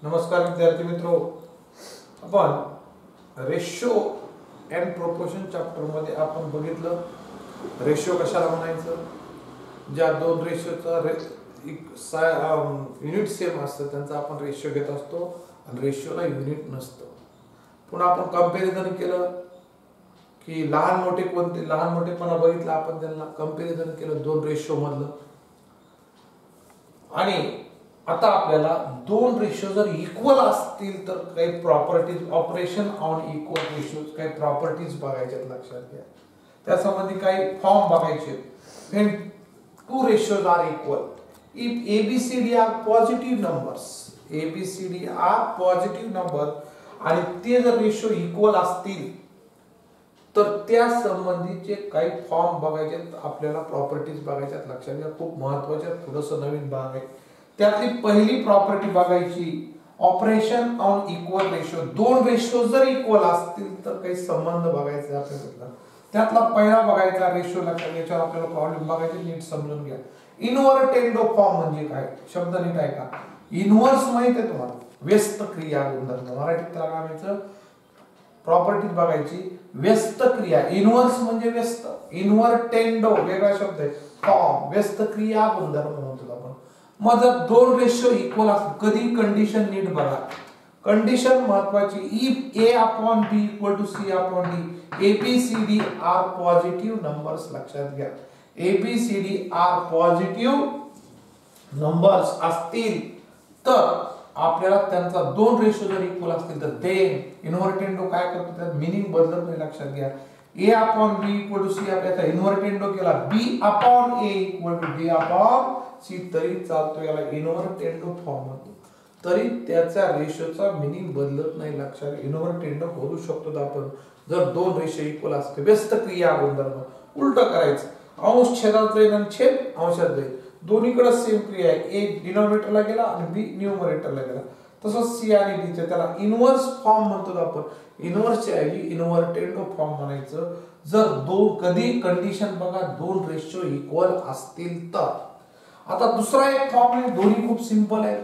नमस्कार विद्यार्थी मित्रो, आपण रेशो अँड प्रोपोर्शन चॅप्टर मध्ये आपण बघितलं रेशो कशाला म्हणायचं, ज्या दोन रेशोचा युनिट सेम असतं त्यांचा आपण रेशो घेत असतो आणि रेशोला युनिट नसतं. पुन्हा आपण कंपॅरिझन केलं की लहान मोठे कोणते लहान मोठेपणा बघितला, आपण त्यांना कंपॅरिझन केलं दोन रेशो मधलं. आणि आता आपल्याला दोन रेशो जर इक्वल असतील तर काही properties, operation on equal ratios काही प्रॉपर्टीज बघायच्या, लक्षात घ्या. त्यासंबंधी काही फॉर्म बघायचे. When two ratios are equal, if A B C D are positive numbers, A B C D are positive number आणि ते जर रेशो इक्वल असतील तर त्या संबंधीचे काही फॉर्म बघायचे, आपल्याला प्रॉपर्टीज बघायच्या, लक्षात घ्या. खूप महत्त्वाच्या, थोडंसं नवीन भाग आहे. त्यातली पहिली प्रॉपर्टी बघायची, ऑपरेशन ऑन इक्वल रेशो. दोन रेशो जर इक्वल असतील तर काही संबंध बघायचे आपल्याला. त्यातला पहिला बघायचा रेशो, लक्षात याच्यावर आपल्याला प्रॉब्लेम बघायचे, नीट समजून घ्या. इन्व्हर्टेंडो फॉर्म म्हणजे काय, शब्द नीट ऐका. इन्व्हर्स माहित आहे तुम्हाला, व्यस्त क्रिया गुणधर्म, मराठीत त्याला काय म्हणायचं, प्रॉपर्टीज बघायची. व्यस्त क्रिया, इन्व्हर्स म्हणजे व्यस्त, इन्व्हर्टेंडो वेगळा शब्द आहे, फॉर्म व्यस्त क्रिया गुणधर्म म्हणतो आपण. मग जर दोन रेशो इक्वल असतील, कधी कंडिशन नीट बघा, कंडिशन महत्वाची. If A upon B equal to C upon D, A B C D are positive numbers, लक्षात घ्या. एबीसीडी आर पॉझिटिव्ह नंबर्स असतील तर आपल्याला त्यांचा दोन रेशो जर इक्वल असतील तर देन इन्व्हर्टेंडो काय करतो, त्यात मीनिंग बदलत नाही, लक्षात घ्या. A upon B equal to C, आपल्याला इन्व्हर्टेंडो केला B upon A equal to D upon C तरी चालतो, याला इन्व्हर्टेंडो फॉर्म म्हणतो. तरी त्याचा रेशोचा मीनिंग बदलत नाही, लक्षात. इन्व्हर्टेंडो करू शकतो आपण जर दोन रेशो इक्वल असते. व्यस्त क्रिया गुणधर्म उलट करायचं, अंश छेदात जाईल आणि छेद अंशात जाईल, दोन्हीकडे सेम क्रिया आहे. ए डिनॉमिनेटरला गेला आणि बी न्यूमरेटरला गेला. तसंच सी आणि डी त्याला इन्व्हर्स फॉर्म म्हणतो आपण. इन्व्हर्सच्या ऐवजी इन्व्हर्टेंडो फॉर्म म्हणायचं जर दोन, कधी कंडिशन बघा, दोन रेशो इक्वल असतील तर. आता दुसरा एक फॉर्म आहे, दोन्ही खूप सिंपल आहे.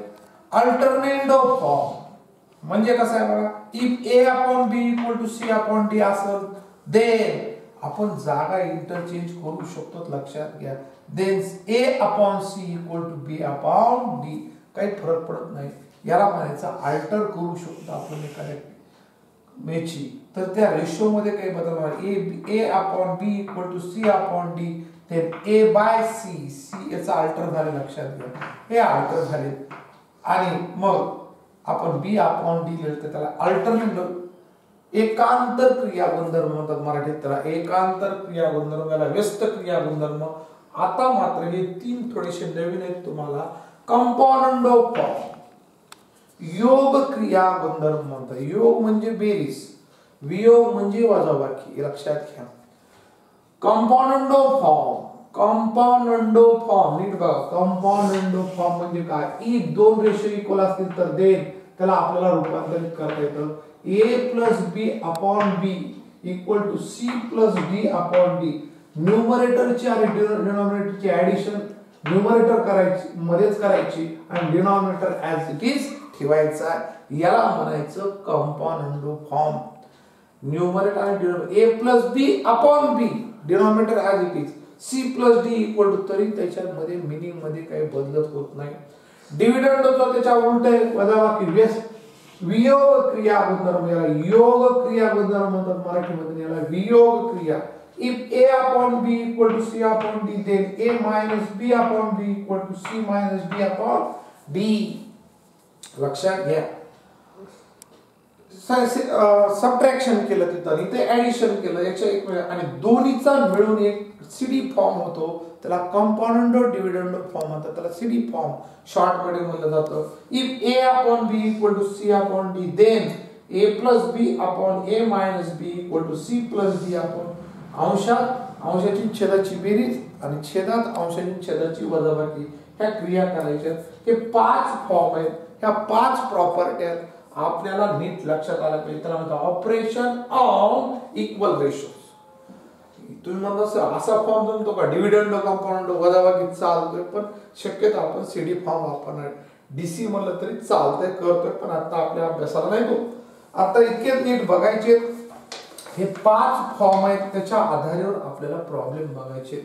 अल्टरनेंडो फॉर्म म्हणजे कसं आहे बघा, if A upon B equal to C upon D असेल देन आपण जागा इंटरचेंज करू शकतो, लक्षात घ्या. Then A upon C equal to B upon D, काही फरक पडत नाही, याला म्हणायचं अल्टर करू शकतो आपण एखाद्या मेची. तर त्या रेशो मध्ये काही बदल होणार, A upon B equal to C upon D, then A by C, C याचा अल्टर झाले, लक्षात घ्या, हे अल्टर झाले. आणि मग आपण बी अपॉन डी लिहिलं, त्याला अल्टरनेटिव्ह एकांतर क्रिया गुणधर्म म्हणतात मराठीत, त्याला एकांतर क्रिया गुणधर्म, याला व्यस्त क्रिया गुणधर्म. आता मात्र हे तीन थोडेसे नवीन आहेत तुम्हाला. कंपाऊंडो फॉर्म, योग क्रिया गुणधर्म म्हणतात. योग म्हणजे बेरीज, वियोग म्हणजे वजाबाकी, लक्षात घ्या. कंपाऊंडो फॉर्म, कंपाऊंडो फॉर्म नीट बघा. कंपाऊंडो फॉर्म म्हणजे काय, इफ दोन रेशो इक्वल असतील तर देन त्याला आपल्याला रूपांतरित करता येतं. A plus B upon B equal to C plus D upon D. न्यूमरेटरची आणि डिनॉमिनेटरची ऍडिशन न्यूमरेटर करायची, मध्येच करायची आणि डिनॉमिनेटर ऍज इट इज ठेवायचा, याला म्हणायचं कंपाऊंडो फॉर्म. न्यूमरेटर आणि denominator, A plus B upon B, denominator as it is, C plus D equal to, तरी त्याच्यामध्ये मीनिंग मध्ये काही बदलत होत नाही. डिव्हिडंड होतो त्याच्या उलट आहे, वजाबाकी, व्यस्त वियोग क्रिया गुणधर्म, याला योग क्रिया गुणधर्म म्हणतात मराठीमध्ये, याला वियोग क्रिया. If A upon B equal to C upon D then A minus B upon B equal to C minus D upon D, लक्षात घ्या. सबट्रॅक्शन केलं तिथं, इथे ऍडिशन केलं, याच्या एक आणि दोन्हीचा मिळून एक सीडी फॉर्म होतो, त्याला कंपाऊंडो डिव्हिडंडो फॉर्म म्हणतात, त्याला सीडी फॉर्म शॉर्ट मध्ये म्हणलं जातं. If A upon B equal to C upon D then A plus B upon A minus B equal to C plus D upon, अंशात अंशाची छेदाची बेरीज आणि छेदात अंशाची छेदाची वजाबाकी, ह्या क्रिया करायच्या. हे पाच फॉर्म आहेत, ह्या पाच प्रॉपर्ट्या आपल्याला नीट लक्षात आलं पाहिजे. त्याला म्हणतात ऑपरेशन ऑन इक्वल रेशो. तुम्ही म्हणता असा फॉर्म जमतो का, डिव्हिडंड कंपाऊंड वजाबाकी चालतोय, पण शक्यतो आपण सीडी फॉर्म वापरणार. DC म्हणलं तरी चालतंय, करतोय, पण आता आपल्या अभ्यासाला नाही तो. आता इतके नीट बघायचे, हे 5 फॉर्म आहेत, त्याच्या आधारावर आपल्याला प्रॉब्लेम बघायचे,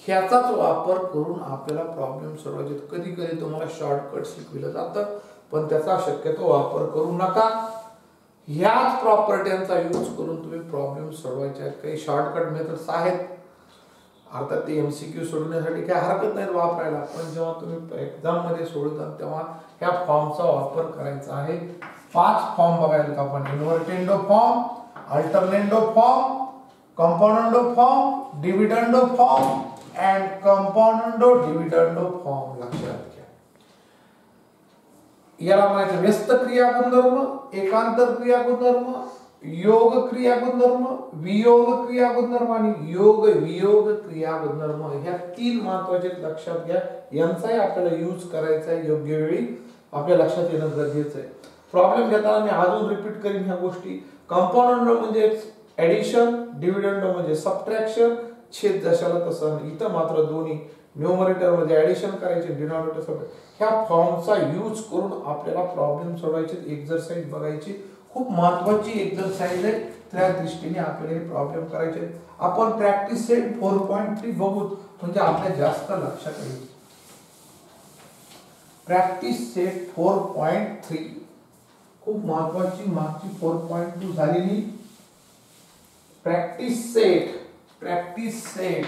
ह्याचाच वापर करून आपल्याला प्रॉब्लेम सोडवायचे. कधी कधी तुम्हाला शॉर्टकट शिकविलं जातं, पण त्याचा शक्यतो वापर करू नका. ह्याच प्रॉपर्ट्यांचा यूज करून तुम्ही प्रॉब्लेम सोडवायचे आहेत. काही शॉर्टकट मेथड्स आहेत, अर्थात ते MCQ सोडवण्यासाठी काही हरकत नाही वापरायला, पण जेव्हा तुम्ही एक्झाम मध्ये सोडवता तेव्हा ह्या फॉर्मचा वापर करायचा आहे. 5 फॉर्म बघायला आपण, invertendo form, alternendo form, componendo form, dividendo form and componendo dividendo form. लक्षात घ्या, याला म्हणायचं व्यस्त क्रिया गुणधर्म, एकांतर क्रिया गुणधर्म, योग क्रिया गुणधर्म, वियोग क्रिया गुणधर्म आणि योग वियोग क्रिया गुणधर्म. ह्या 3 महत्त्वाचे लक्षात घ्या. यांचाही आपल्याला यूज करायचा आहे योग्य वेळी, आपल्या लक्षात येणं गरजेचं आहे. प्रॉब्लेम घेताना मी अजून रिपीट करीन ह्या गोष्टी. कंपाउंडो म्हणजे ऍडिशन, डिव्हिडंडो म्हणजे सबट्रॅक्शन, छेद जशाला तसं. इथं मात्र दोन्ही न्यूमरेटर मध्ये ऍडिशन करायचे, डिनॉमिनेटर सबट्रॅक्शन. ह्या फॉर्मचा यूज करून आपल्याला प्रॉब्लेम सोडवायचे, एक्सरसाइज बघायची. खूप महत्त्वाची एक्सरसाइज आहे, त्या दृष्टीने आपल्याला हे प्रॉब्लेम करायचे. आपण प्रॅक्टिस सेट 4.3 बघू, म्हणजे आपल्या जास्त लक्षात येईल. प्रॅक्टिस सेट 4.3 खूप महत्त्वाची, मागची 4.2 झालेली. प्रॅक्टिस सेट 4.3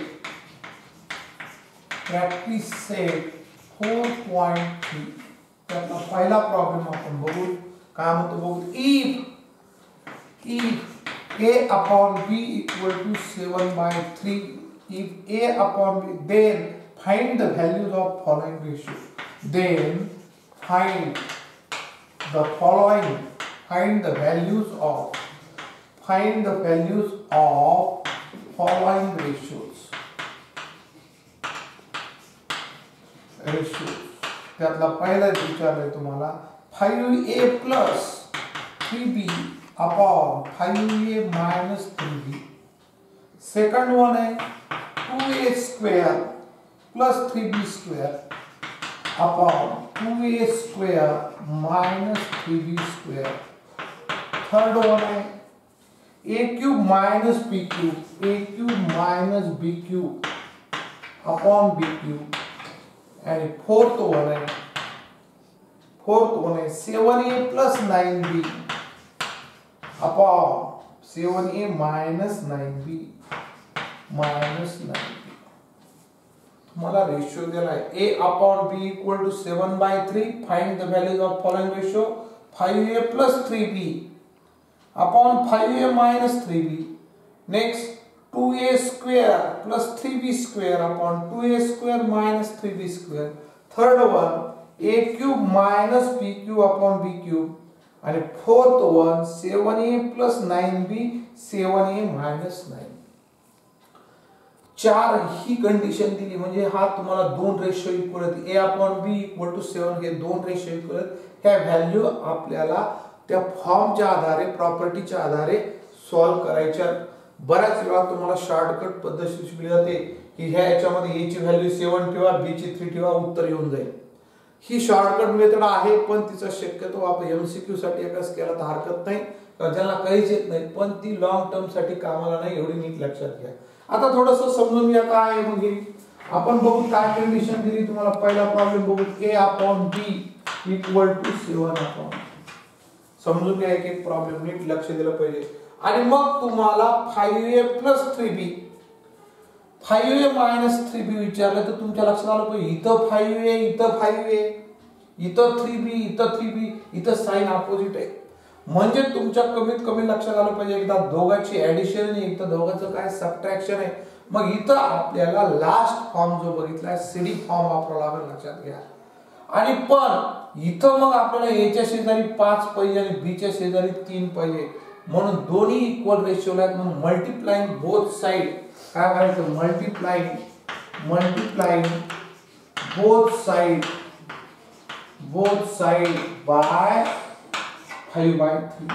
त्यातला पहिला प्रॉब्लेम आपण बघू. काय म्हणतो बघू. if a upon b equal to 7/3, if a upon b, then find the values of following ratio. Then find the values of following ratios. त्यातला पहिला विचारलाय तुम्हाला 5a plus 3b upon 5a minus 3b. Second one है 2a square plus 3b square upon 2a square minus 3b square. Third one है a cube minus b cube upon b cube. And fourth one है 7a plus 9b upon 7a minus 9b. तुम्हाला ratio दिलाय a upon b equal to 7/3. Find the values of following ratio. 5a plus 3b upon 5a minus 3b. Next 2a square plus 3b square upon 2a square minus 3b square. Third one a cube minus b cube upon b cube. And fourth one 7a plus 9b 7a minus 9. 4 he condition दिली, म्हणजे हा तुम्हाला 2 ratio equal आहेत. a upon b equal to 7 हे 2 ratio equal आहेत. ह्या value आपल्याला त्या फॉर्मच्या आधारे, प्रॉपर्टीच्या आधारे सॉल्व करायच्या. बऱ्याच वेळा तुम्हाला शॉर्टकट पद्धत शिकवली जाते की ह्या याच्यामध्ये a ची व्हॅल्यू 7 ठेवा, b ची 3 ठेवा, उत्तर येऊन जाईल. ही शॉर्टकट मेथड आहे, पण तिचा शक्यतो आपण MCQ साठी एकच केला तर हरकत नाही, ज्यांना काहीच येत नाही, पण ती लॉंग टर्म साठी कामाला नाही, एवढी नीट लक्षात घ्या. आता थोडंसं समजून घ्या काय आहे. म्हणजे आपण बघू काय कंडिशन दिली तुम्हाला. पहिला प्रॉब्लेम बघू a upon b equal to 7 upon. समजून घ्या, एक प्रॉब्लेम नीट लक्ष दिलं पाहिजे. आणि मग तुम्हाला 5a plus 3b 5a minus 3b विचारलं तर तुमच्या लक्षात आलं पाहिजे इथं 5a इथं 5a इथं 3b इथं 3b इथं साइन अपोजिट आहे. म्हणजे तुमच्या कमीत कमी लक्षात आलं पाहिजे एकदा दोघांची ऍडिशन आहे, एकदा दोघांचं काय सबट्रॅक्शन आहे. मग इथं आपल्याला लास्ट फॉर्म जो बघितलाय CD फॉर्म वापरावा लागेल, लक्षात घ्या. आणि पण इथं मग आपल्याला a च्या शेजारी 5 पाहिजे आणि b च्या शेजारी 3 पाहिजे, म्हणून दोन्ही इक्वल रेशियोला आहेत. म्हणून मल्टिप्लाइंग बोथ साइड काय करायचं, मल्टिप्लाइंग बोथ साइड बाय 5/3.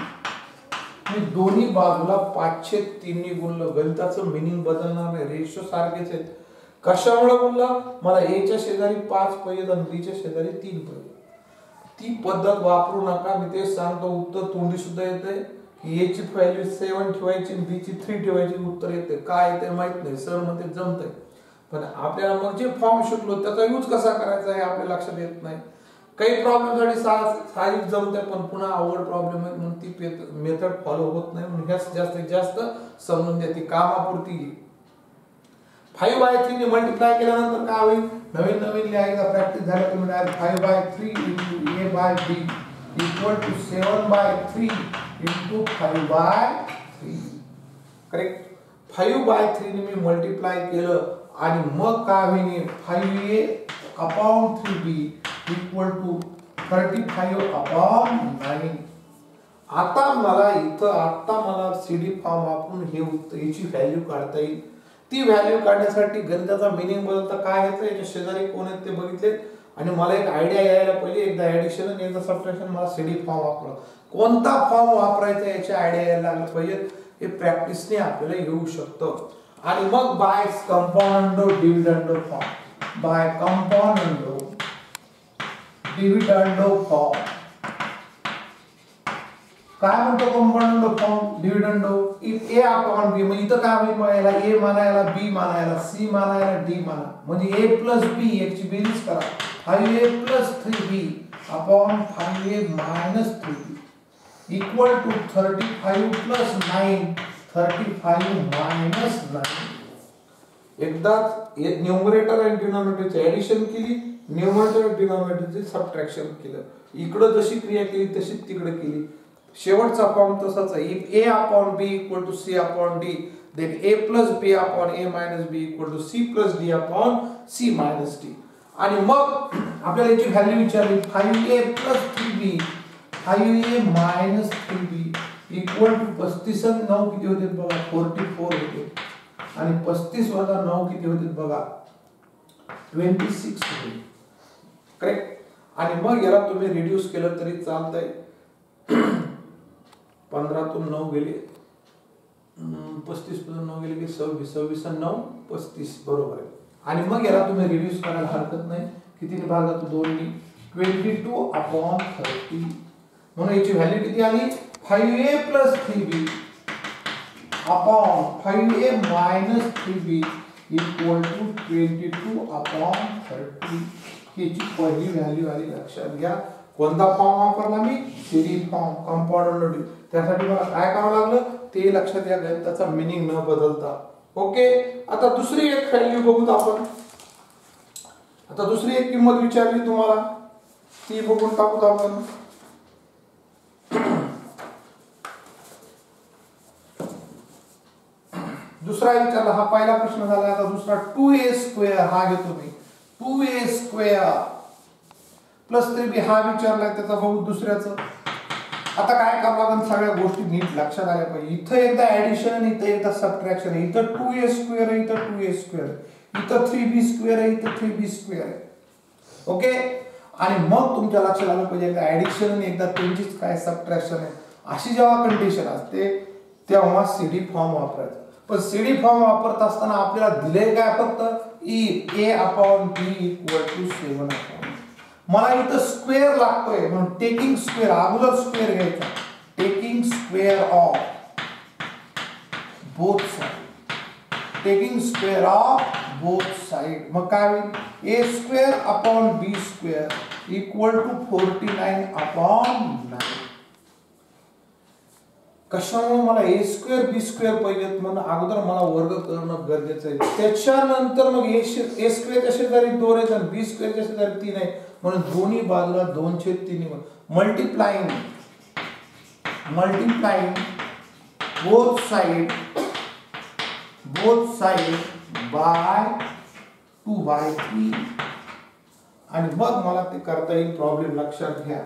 मी दोन्ही बाजूला 5/3 ने गुणलं. गणिताचं मीनिंग बदलणार नाही, रेशियो सारखेच आहेत. कशामुळे गुणलं, मला a च्या शेजारी 5 पाहिजे आणि b च्या शेजारी 3 पाहिजे. ती पद्धत वापरू नका. मी तेच सांगतो, उत्तर तोंडी सुद्धा येते की ए ची व्हॅल्यू 7 ठेवायची आणि बी ची 3 ठेवायची, उत्तर येते. काय येते माहित नाही, सर मध्ये जमतंय, पण आपल्याला मग जे फॉर्म शिकलो त्याचा यूज कसा करायचा हे आपल्या लक्षात येत नाही. काही प्रॉब्लेम साठी साहजिक जमते, पण पुन्हा अवघड प्रॉब्लेम आहे म्हणून ती मेथड फॉलो होत नाही. म्हणून ह्याच जास्तीत जास्त समजून द्या, ती कामापुरती. 5/3 ने मल्टिप्लाय केल्यानंतर काय होईल, नवीन नवीन लिहायचा प्रॅक्टिस झाला तुम्ही डायरेक्ट 5/3 * a/b = 7/3 * 5/3. करेक्ट. 5/3 ने मी मल्टिप्लाय केलं आणि मग काय होईल, 5a/3b = 35/9. आता मला सीडी फॉर्म वापरून याची व्हॅल्यू काढता येईल. ती व्हॅल्यू काढण्यासाठी गणिताचा मीनिंग बदलता काय येतं, याच्या शेजारी कोण आहेत ते बघितले आणि मला एक आयडिया यायला पाहिजे. एकदा ऍडिशन आणि एकदा सबट्रॅक्शन, मला सीडी फॉर्म वापरा. कोणता फॉर्म वापरायचा याची आयडिया यायला लागली पाहिजे. हे प्रॅक्टिसने आपल्याला येऊ शकतं. आणि मग by componendo dividendo form, by componendo dividendo form. काय म्हणतो componendo form, dividendo if a upon b. म्हणजे इथं काय होईल, मग याला a माना, याला b माना, याला c माना, याला d माना. म्हणजे a प्लस b याची बेरीज करा. 5a plus 3b upon 5a minus 3b equal to 35 plus 9 35 minus 9. एकदाच न्यूमरेटर आणि डिनॉमिनेटरची ऍडिशन केली, न्यूमरेटर आणि डिनॉमिनेटरचे सबट्रॅक्शन केलं. इकडे जशी क्रिया केली तशीच तिकडे केली. शेवटचा फॉर्म तसाच आहे. If a upon b equal to c upon d, then a plus b upon a minus b equal to c plus d upon c minus d. आणि मग आपल्याला याची व्हॅल्यू विचारली, 5a plus 3b 5a minus 3b equal to 35 आणि 9 किती होते बघा, 44 होते. आणि 35 वजा 9 किती होते बघा, 26 होते. करेक्ट. आणि मग याला तुम्ही रिड्यूस केलं तरी चालतंय. 15 तून 9 गेले, 35 पासून 9 गेले की 26, 26 आणि 9 35 बरोबर आहे. आणि मग याला तुम्ही रिड्यूस करायला हरकत नाही. कितीने भागात, 2 ने, 22/30. म्हणून याची व्हॅल्यू किती आली, 5a plus 3b upon 5a minus 3b equal to 22/30. याची पहिली व्हॅल्यू आली. लक्षात घ्या. कोणता फॉर्म वापरला मी, सीडी फॉर्म, कंपाऊंड. त्यासाठी मला काय करावं लागलं ते लक्षात घ्या, गणिताचा मीनिंग न बदलता. ओके. आता दुसरी एक व्हॅल्यू बघूत आपण. आता दुसरी एक किंमत विचारली तुम्हाला, ती बघून टाकूत आपण. दुसरा विचारला, हा पहिला प्रश्न झाला. आता दुसरा 2a² हा घेतो मी. 2a² प्लस 3b हा विचारलाय, त्याचा बघू दुसऱ्याचं. आता काय करावं लागेल, सगळ्या गोष्टी नीट लक्षात आल्या पाहिजे. इथं एकदा ऍडिशन आणि इथं एकदा सबट्रॅक्शन आहे. इथं 2a² आहे, इथं 2a² आहे, इथं 3b² आहे, इथं 3b² आहे. ओके. आणि मग तुमच्या लक्षात आलं पाहिजे, एकदा ऍडिशन आणि एकदा त्यांचीच काय सबट्रॅक्शन आहे. अशी जेव्हा कंडिशन असते तेव्हा सीडी फॉर्म वापरायचा. पण सीडी फॉर्म वापरत असताना आपल्याला दिले काय, फक्त if a upon b equal to 7. मला इथं स्क्वेअर लागतोय म्हणून टेकिंग स्क्वेअर, अगोदर स्क्वेअर घ्यायचा. Taking square of both side, taking square of both side. मग काय होईल, a² upon b² equal to 49/9. कशामुळे मला a² b² पाहिजेत म्हणून अगोदर मला वर्ग करणं गरजेचं आहे. त्याच्यानंतर मग a² च्या शेजारी 2 आहेत आणि b² च्या शेजारी 3 आहे, म्हणून दोन्ही बाजूला 2/3 मल्टिप्लाइंग बोथ साइड बाय 2/3. आणि मग मला ते करता येईल. प्रॉब्लेम लक्षात घ्या.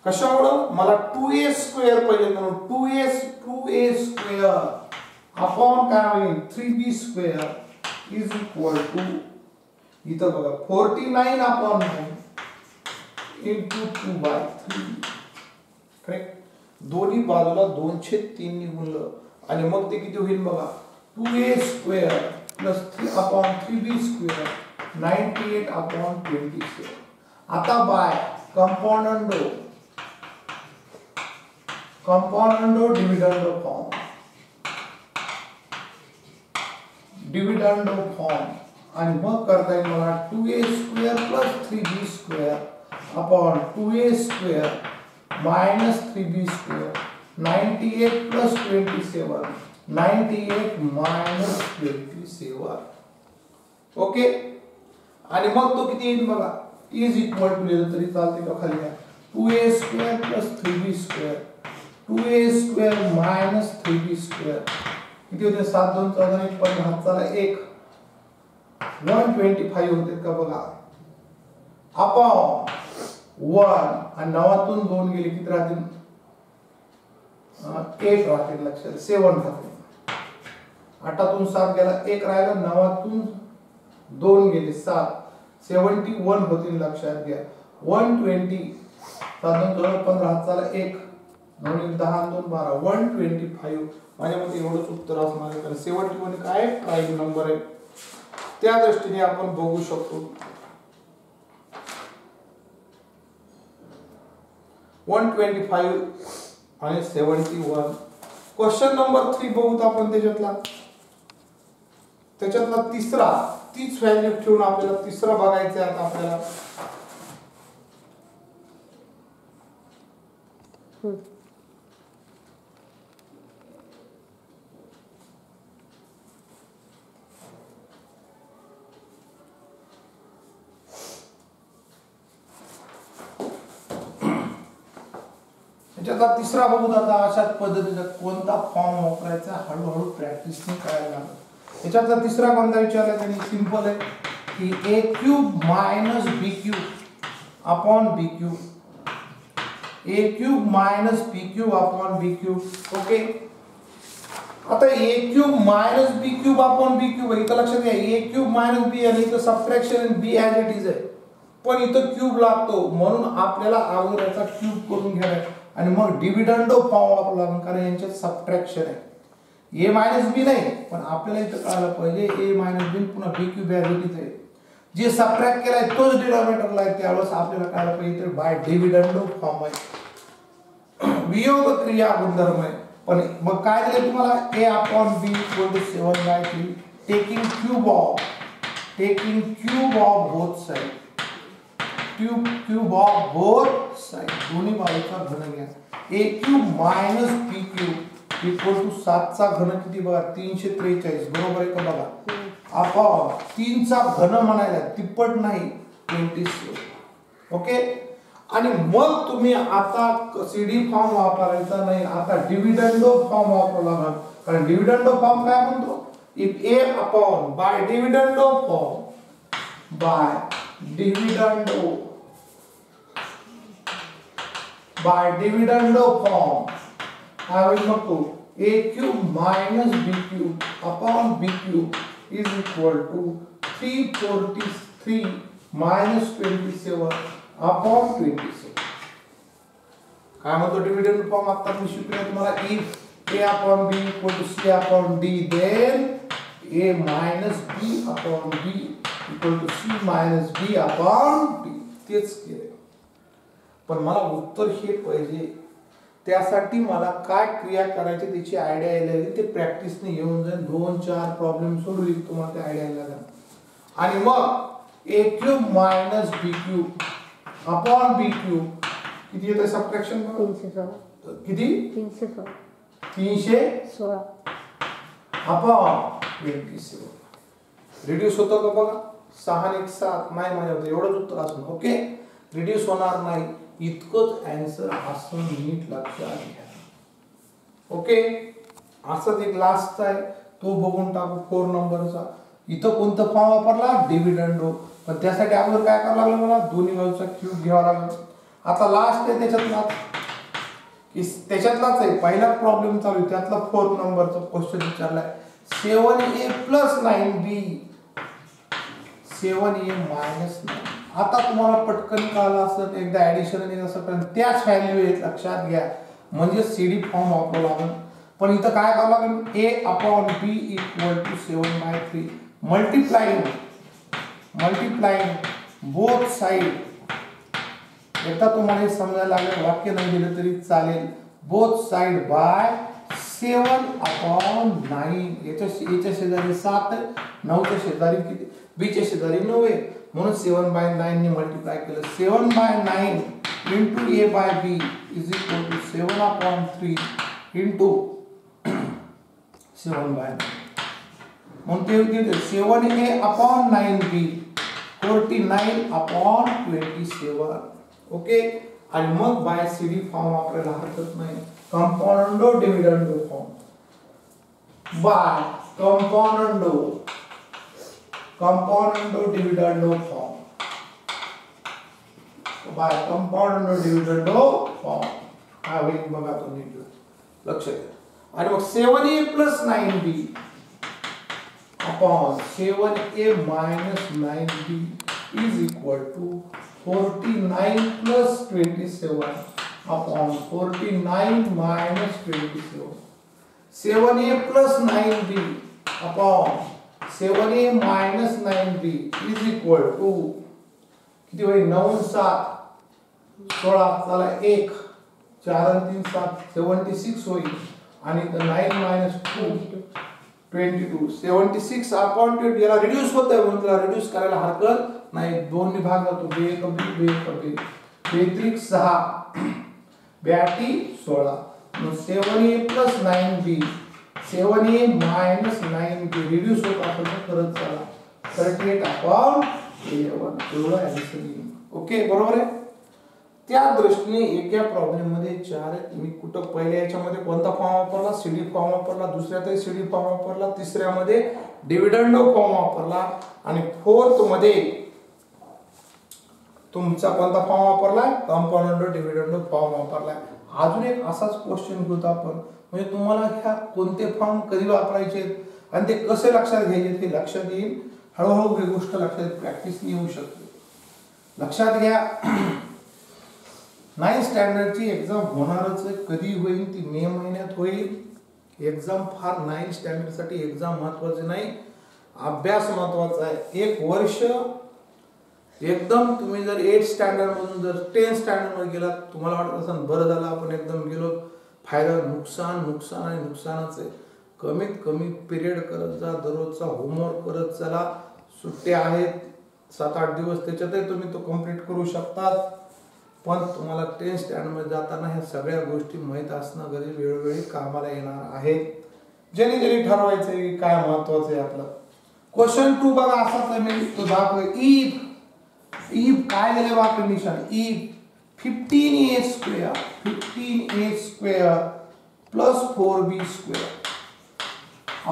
कशामुळे मला 2a² पाहिजे म्हणून 2a² अपॉन काय होईल, 3b² इज इक्वल टू, इथं बघा 49/9 इंटू 2/3. करेक्ट. दोन्ही बाजूला 2/3 निघून आणि मग ते किती होईल बघा, 2a² प्लस 3/3b² 98/27. आता बाय कंपोनेंडो डिविडंडो फॉर्म आणि मग करता येईल मला 2a² + 3b² upon 2a² minus 3b² 98 plus 27 98 minus 27. Okay आणि मग तो किती येईल बघा इज इक्वल टू लिहिलं तरी चालते का खाली 2a² plus 3b² 2a² minus 3b² किती होते 7 2 14 1 5 हाताला 1 125 होते का बघा अपॉन 1 आणि 9तून 2 गेले किती राहतील 8 राहतील लक्षात 7 राहतील 8तून 7 गेला 1 राहिला 9तून 2 गेले 7 71 होतील लक्षात घ्या 120 7 2 15 हाताला 1 9 1 10 2 12 125 माझ्या मते एवढंच उत्तर असणार आहे कारण 71 काय प्राइम नंबर आहे त्या दृष्टीने आपण बघू शकतो 125 आणि 71. क्वेश्चन नंबर 3 बघूत आपण त्याच्यातला तिसरा तीच व्हॅल्यू ठेवून आपल्याला तिसरा बघायचा आहे आता आपल्याला त्याचा तिसरा बघूत आता अशाच पद्धतीचा कोणता फॉर्म वापरायचा हळूहळू प्रॅक्टिसने कळायला लागेल. याच्यातला तिसरा कोणता विचारला त्यांनी सिंपल आहे की a³ minus b³ upon b³ a³ minus b³ upon b³ okay आता a³ minus b³ upon b³ इथं लक्षात घ्या a³ minus b आणि इथं सबट्रॅक्शन आणि b ॲज इट इज आहे पण इथं क्यूब लागतो म्हणून आपल्याला अगोदर याचा क्यूब करून घ्यायला आणि मग डिव्हिडंडो फॉर्म वापरावा लागेल कारण यांच्यात सबट्रॅक्शन आहे a मायनस बी नाही पण आपल्याला इथं कळायला पाहिजे a मायनस बी पुन्हा b³ ॲज इट इज आहे जे सबट्रॅक्ट केलाय तोच डिनॉमिनेटरला आहे त्यावेळेस आपल्याला कळायला पाहिजे तर बाय डिव्हिडंडो फॉर्म आहे वियोग क्रिया गुणधर्म आहे पण मग काय दिले तुम्हाला a/b = 7/3 taking cube of both side cube of both side दोन्ही बाजूचा घन घ्या a³ minus b³ equal to 7 चा घन किती बघा 343 बरोबर आहे का बघा अपॉन 3 चा घन म्हणायला तिप्पट नाही 27 ओके आणि मग तुम्ही आता सीडी फॉर्म वापरायचा नाही आता डिव्हिडंडो फॉर्म वापरावा लागणार कारण डिव्हिडंडो फॉर्म काय म्हणतो if a upon by dividendo form by dividendo form I will not to a³ minus b³ upon b³ is equal to 343 minus 27 upon 27 काय म्हणतो डिव्हिडंड फॉर्म आता मी शिकलो तुम्हाला if a upon b equal to c upon d then a minus b upon b equal to c minus b upon d तेच केले पण मला उत्तर हे पाहिजे त्यासाठी मला काय क्रिया करायची त्याची आयडिया यायला लागेल ते प्रॅक्टिसने येऊन जाईल 2-4 प्रॉब्लेम सोडवली तुम्हाला ते आयडिया यायला लागेल आणि मग a³ minus b³ upon b³ किती येतं सबट्रॅक्शन 316 किती 316 upon 27 रिड्यूस होतो का बघा 6 आणि 1 7 नाही माझ्या एवढंच उत्तर असणार ओके रिड्यूस होणार नाही इतकंच आन्सर असं नीट लक्षात घ्या ओके असंच एक लास्टचा आहे तो बघून टाकू 4 नंबरचा इथं कोणतं फॉर्म वापरला डिव्हिडंडो पण त्यासाठी अगोदर काय करावं लागलं मला दोन्ही बाजूचा क्यूब घ्यावा लागला आता लास्ट आहे त्याच्यातलाच आहे पहिला प्रॉब्लेम चालू आहे त्यातला 4 नंबरचा question विचारलाय 7a plus 9b 7a minus 9 आता तुम्हाला पटकन कळलं असं एकदा ऍडिशन आणि असं पण त्याच व्हॅल्यू आहेत लक्षात घ्या म्हणजे सीडी फॉर्म वापरावा लागेल पण इथं काय करावं लागेल a upon b equal to 7/3 multiplying both side. एकदा तुम्हाला हे समजायला लागलं, वाक्य नाही दिलं तरी चालेल. Both side bye 7/9. याच्या शेजारी 7 आहे, 9च्या शेजारी किती, b च्या शेजारी 9 आहे, म्हणून 7/9 ने मल्टिप्लाय केलं. 7/9 into a by b is equal to 7/3 into 7/9. म्हणून ते होते 7a/9b 49/27. ओके. आणि मग बाय सीडी फॉर्म वापरायला हरकत नाही. Componendo dividendo form by componendo dividendo form by componendo dividendo form. हा होईल बघा तुम्ही लक्ष द्या. आणि मग 7a + 9b upon 7a minus 9b is equal to 49 plus 27 upon 49 minus 27. 7a plus 9b upon 7a minus 9b is equal to किती होईल, 9 7 16 चला 1 4 आणि 3 7 76 होईल. आणि 9 minus 2 22. 76 upon 20 याला रिड्यूस होतंय, म्हणून त्याला रिड्यूस करायला हरकत नाही. 2 ने भाग जातो, 2 1 2 2 6 82 16. 7a plus 9b 7a minus 9b reduce होत आपण करत चला 38/11 एवढं ऍडिशन येईल. ओके, बरोबर आहे. त्या दृष्टीने एका प्रॉब्लेम मध्ये 4 आहेत. मी कुठं पहिल्या याच्यामध्ये कोणता फॉर्म वापरला, सीडी फॉर्म वापरला, दुसऱ्यातही सीडी फॉर्म वापरला, तिसऱ्यामध्ये डिव्हिडंडो फॉर्म वापरला, आणि फोर्थ मध्ये तुमचा कोणता फॉर्म वापरलाय, कंपाउंडो डिव्हिडंडो फॉर्म वापरलाय. अजून एक असाच क्वेश्चन घेतो आपण, म्हणजे तुम्हाला ह्या कोणते फॉर्म कधी वापरायचे आणि ते कसे लक्षात घ्यायचे ते लक्षात येईल. हळूहळू ही गोष्ट लक्षात प्रॅक्टिस येऊ शकते. लक्षात घ्या, 9th स्टँडर्डची एक्झाम होणारच आहे. कधी होईल ती मे महिन्यात होईल. एक्झाम फार 9th स्टँडर्ड साठी एक्झाम महत्वाची नाही, अभ्यास महत्वाचा आहे. 1 वर्ष एकदम तुम्ही जर 8th स्टँडर्ड मधून जर 10th स्टँडर्ड मध्ये गेलात, तुम्हाला वाटत असेल बरं झालं आपण एकदम गेलो, फायदा नुकसानच आहे. कमीत कमी पिरियड करत जा, दररोजचा होमवर्क करत चला. सुट्ट्या आहेत 7-8 दिवस, त्याच्यातही तुम्ही तो कंप्लीट करू शकतात. पण तुम्हाला 10th स्टँडर्ड मध्ये जाताना ह्या सगळ्या गोष्टी माहीत असणं गरजेचं वेळोवेळी कामाला येणार आहेत. ज्यांनी ठरवायचं की काय महत्वाचं आहे आपलं. क्वेश्चन 2 बघा असाच आहे, मी तो दाखवतो. इफ काय दिले बा condition, if 15a square plus 4b square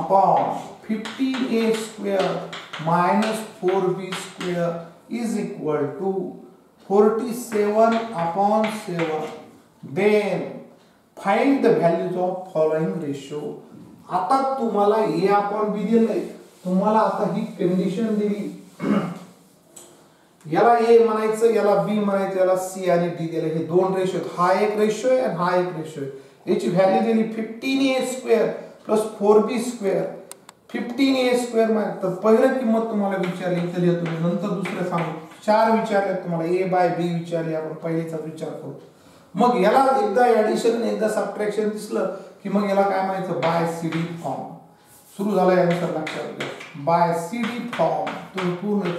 upon 15a square minus 4b square is equal to 47/7. Then find the values of following ratio. आता तुम्हाला a upon b दिलंय, तुम्हाला आता ही कंडिशन दिली. याला a म्हणायचं, याला b म्हणायचं, याला c आणि d दिले. हे 2 रेशो आहेत. हा एक रेशो आहे आणि हा एक रेशो आहे. याची व्हॅल्यू दिली 15a square plus 4b square. 15a square म्हणजे तर पहिली किंमत तुम्हाला विचारली, तर तुम्ही नंतर दुसरं सांगू. 4 विचारले तुम्हाला, a by b विचारली, आपण पहिलेचा विचार करू. मग याला एकदा ऍडिशन एकदा सबट्रॅक्शन दिसलं की मग याला काय म्हणायचं, बाय सीडी फॉर्म सुरू झाला. यानुसार लक्षात घ्या, बाय सीडी फॉर्म तुम्ही पूर्ण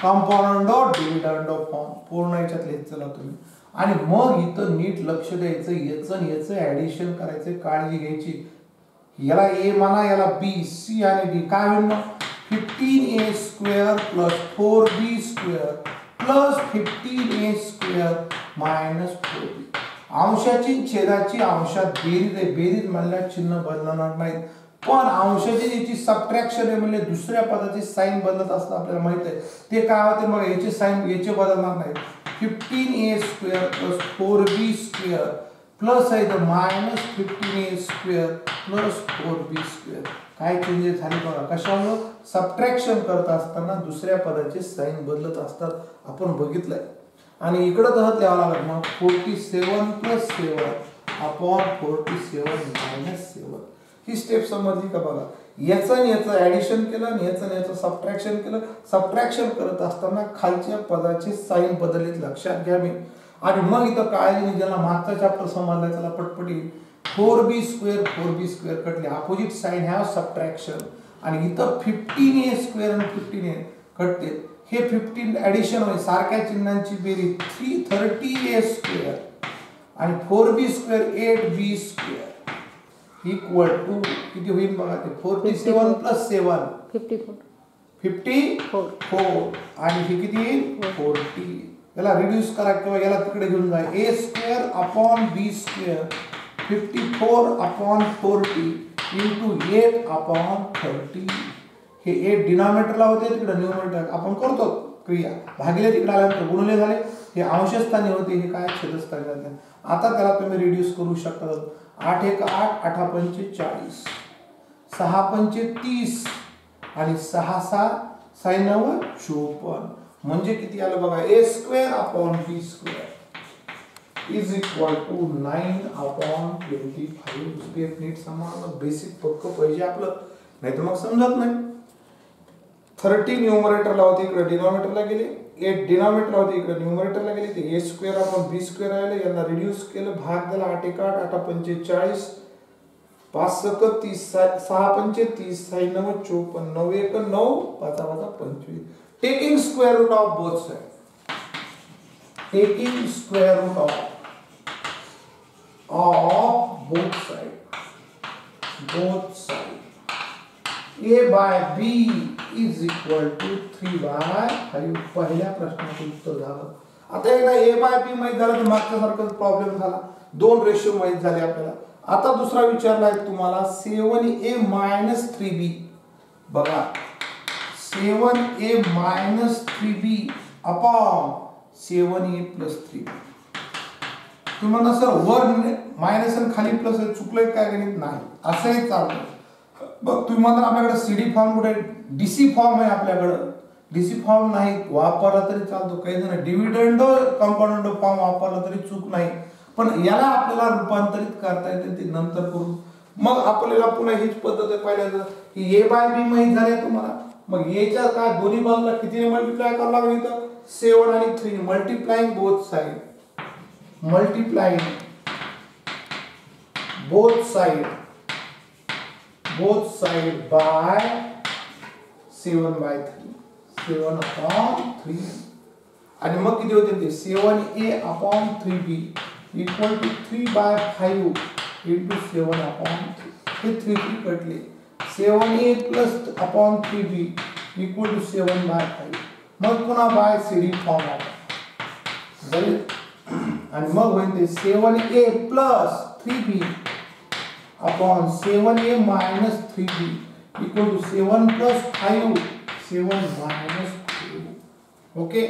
कंपाउंडो डिव्हिडंडो फॉर्म पूर्ण याच्यात लिहित चला तुम्ही. आणि मग इथं नीट लक्ष द्यायचं, याचं ऍडिशन करायचं, काळजी घ्यायची. याला a म्हणा, याला b, c आणि d. काय होईल मग, 15a square plus 4b square plus 15a square minus 4b. अंशाची छेदाची अंशात बेरीज आहे. बेरीज म्हणल्यास चिन्ह बदलणार नाहीत, पण अंशाची याची सबट्रॅक्शन आहे म्हणजे दुसऱ्या पदाची साइन बदलत असतं, आपल्याला माहित आहे. ते काय होते मग, याचे साइन याचे बदलणार नाही. 15a square plus 4b square plus आहे तर minus 15a square plus 4b square. काय चेंजेस झाले बघा, कशामुळे सबट्रॅक्शन करत असताना दुसऱ्या पदाचे साइन बदलत असतात, आपण बघितलंय. आणि इकडे तसंच लिहावं लागत मग 47 + 7 upon 47 - 7. ही स्टेप समजली का बघा. याचं आणि याचं ऍडिशन केलं आणि याचं आणि याचं सबट्रॅक्शन केलं. सबट्रॅक्शन करत असताना खालच्या पदाची साईन बदललीत लक्षात घ्या मी. आणि मग इथं काळजी नाही, ज्याला मागचा चॅप्टर समजला त्याला पटपटी 4b स्क्वेअर कटले, अपोजिट साईन हॅव सबट्रॅक्शन. आणि इथं 15a स्क्वेअर आणि 15a कटते, हे 15 ऍडिशन होईल, सारख्या चिन्हांची बेरीज 330a स्क्वेअर आणि 4b square 8b square equal to किती होईल बघा ते 47 प्लस 7 54 आणि हे किती येईल 40. याला रिड्यूस करा किंवा याला तिकडे घेऊन जा. a square upon b square 54 upon 40 into 8 upon 30. हे 8 डिनॉमिनेटरला होते, तिकडे न्यूमरेटर आपण करतो क्रिया, भागिले तिकडे आल्यानंतर गुणले झाले, हे अंशस्थानी होते, हे काय छेदस्थानी झाले. आता त्याला तुम्ही रिड्यूस करू शकता. 8 1 8 8 5 40 6 5 30 आणि 6 6 9 54 म्हणजे किती आलं बघा. a square upon b square is equal to 9 upon 25. Step नीट समजा, बेसिक पक्क पाहिजे आपलं, नाहीतर मग समजत नाही. 30 न्यूमरेटरला होते, इकडे डिनॉमिनेटरला गेले. 8 डिनॉमिनेटरला होते, इकडे न्यूमरेटरला गेले. ते a square upon b square आले, यांना रिड्यूस केलं, भाग दिला. 8 1 8 8 5 40 5 6 30 6 5 30 6 9 54 9 1 9 5 5 25. Taking square root of both side, taking square root of both side a by b is equal to 3/5. पहिल्या प्रश्नाचं उत्तर झालं. आता एकदा a by b माहित झालं तर मागच्या सारखाच प्रॉब्लेम झाला, दोन रेशो माहित झाले आपल्याला. आता दुसरा विचारला आहे तुम्हाला 7a minus 3b. बघा 7a minus 3b upon 7a plus 3b. तुम्हाला सर वर मायनस आणि खाली प्लस चुकलंय काय गणित नाही, असंही चालतं. बघ तुम्ही म्हणता आपल्याकडे सीडी फॉर्म कुठे, डीसी फॉर्म आहे आपल्याकडे. डीसी फॉर्म नाही वापरला तरी चालतो, काही जण डिव्हिडंड कंपाऊंड फॉर्म वापरला तरी चूक नाही, पण याला आपल्याला रूपांतरित करता येते, ते नंतर करू. मग आपल्याला पुन्हा हीच पद्धत आहे पहिल्यांदा की a बाय b माहित झाले तुम्हाला. मग याच्या काय दोन्ही बाजूला कितीने मल्टिप्लाय करावं लागेल, इथं 7 आणि 3 multiplying both side, multiplying both side by 7/3 7 upon 3 आणि मग किती होते ते 7a upon 3b equal to 3/5 into 7 upon 3. हे 3 कटले. 7a plus upon 3b equal to 7/5. मग पुन्हा बाय सीडी फॉर्म आला आणि मग होईल ते 7a plus 3b upon 7a minus 3b equal to 7 plus 5 7 minus 2. Okay.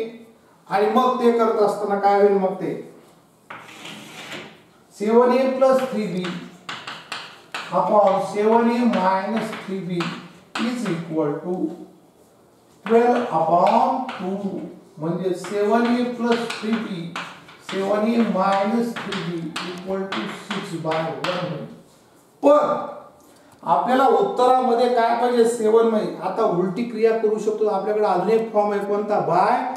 आणि मग ते करत असताना काय होईल, मग ते 7a plus 3b upon 7a minus 3b is equal to 12 upon 2 म्हणजे 7a plus 3b 7a minus 3b equal to 6/1. पण आपल्याला उत्तरामध्ये काय पाहिजे 7 माहिती. आता उलटी क्रिया करू शकतो, आपल्याकडे अजून एक फॉर्म आहे कोणता, बाय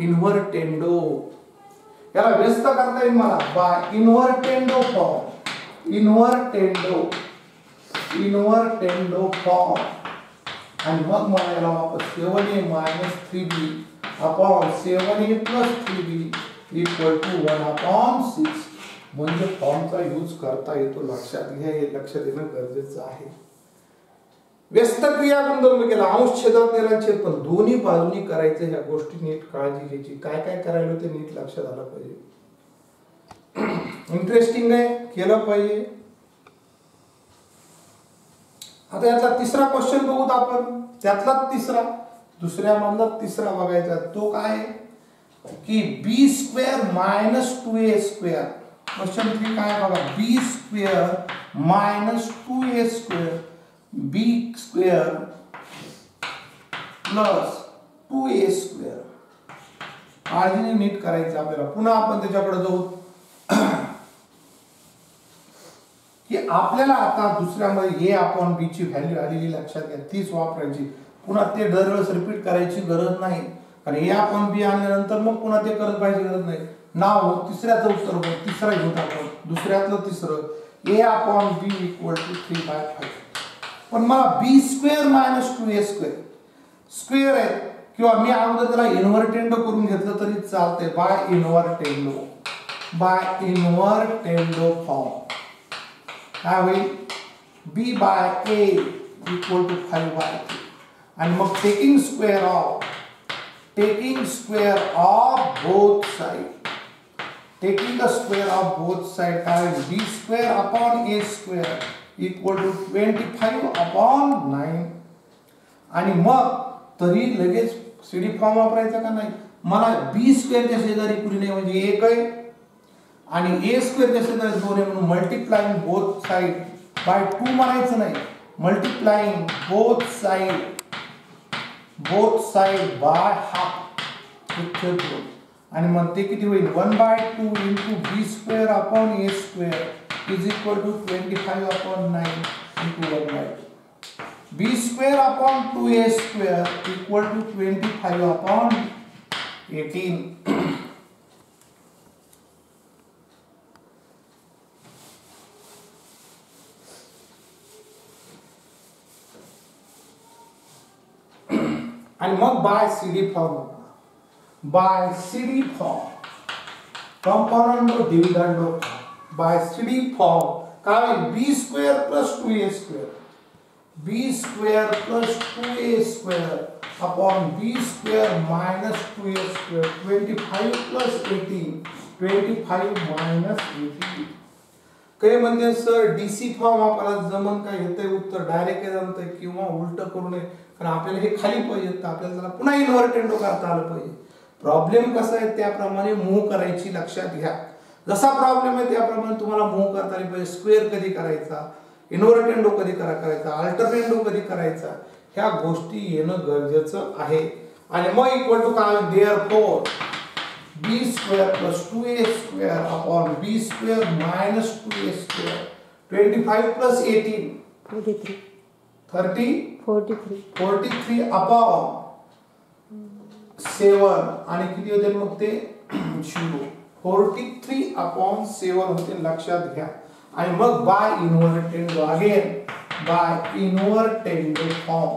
इन्व्हर्टेंडो. याला व्यस्त करता येईल मला, बाय इन्व्हर्टेंडो फॉर्म, इन्व्हर्टेंडो फॉर्म. आणि मग मला याला वापस 7a minus 3b upon 7a plus 3b equal to 1/6 म्हणजे फॉर्मचा यूज करता येतो. लक्षात घ्या, हे लक्षात येणं गरजेचं आहे. व्यस्त क्रिया गुणधर्म केला, अंश छेदात नेला छेद, पण दोन्ही बाजूनी करायचं, ह्या गोष्टी नीट काळजी घ्यायची. काय काय करायला ते नीट लक्षात आलं पाहिजे. इंटरेस्टिंग आहे, केलं पाहिजे. आता यातला तिसरा क्वेश्चन बघूत आपण, त्यातला तिसरा, दुसऱ्या मधला तिसरा बघायचा. तो काय की b square minus 2a square. Question 3 काय बघा, b square minus 2a square b square plus 2a square. काळजीने नीट करायचं आपल्याला. पुन्हा आपण त्याच्याकडे जाऊ. की आपल्याला आता दुसऱ्यामध्ये A/B ची व्हॅल्यू आलेली लक्षात घ्या, तीच वापरायची. पुन्हा ते दरवेळेस रिपीट करायची गरज नाही, कारण A/B आणल्यानंतर मग पुन्हा ते करत पाहिजे गरज नाही. नाव तिसऱ्याचं उत्तर बघ, तिसरा घेऊन आपण दुसऱ्यातलं तिसरं A/B = 3/5. पण मला B² - 2A² स्क्वेअर आहे, किंवा मी अगोदर त्याला इन्व्हर्टेंडो करून घेतलं तरी चालतंय. बाय इन्व्हर्टेंडो फॉर्म काय होईल, B/A = 5/3. आणि मग taking square of both side, taking the square of both side काय होईल, B² upon A² = 25/9. आणि मग तरी लगेच CD फॉर्म वापरायचा का नाही, मला B² च्या शेजारी कुणी नाही म्हणजे 1 आहे आणि A² च्या शेजारी 2 आहे, म्हणून मल्टिप्लाइंग बोथ साइड बाय 2 म्हणायचं नाही, multiplying both side by half. आणि मग ते किती होईल, 1/2 × B² upon A² = 25/9 × 1/2. B² upon 2A² = 25/18. आणि मग by CD form component dividendo by CD form काय होईल, B² + 2A², B² + 2A² upon B² - 2A², 25 + 18, 25 - 18. काही म्हणजे सर DC फॉर्म आपल्याला जमन काय, येते उत्तर डायरेक्ट जमतंय किंवा उलट करू नये, कारण आपल्याला हे खाली पाहिजे, तर आपल्याला त्याला पुन्हा इन्व्हर्टेंडो करता आलं पाहिजे. प्रॉब्लेम कसा आहे त्याप्रमाणे मूव्ह करायची, लक्षात घ्या. जसा प्रॉब्लेम आहे त्याप्रमाणे तुम्हाला मूव्ह करता आली पाहिजे. स्क्वेअर कधी करायचा, इन्व्हर्टेंडो कधी करायचा, अल्टरनेंडो कधी करायचा, ह्या गोष्टी येणं गरजेचं आहे. आणि मग इक्वल टू काय, therefore B² + 2A² upon B² - 2A², 25 + 18, 43 upon 7. आणि किती होते मग ते 0, 43 upon 7 होते, लक्षात घ्या. आणि मग बाय इन्व्हर्टेंडो अगेन, बाय इन्व्हर्टेंडो फॉर्म,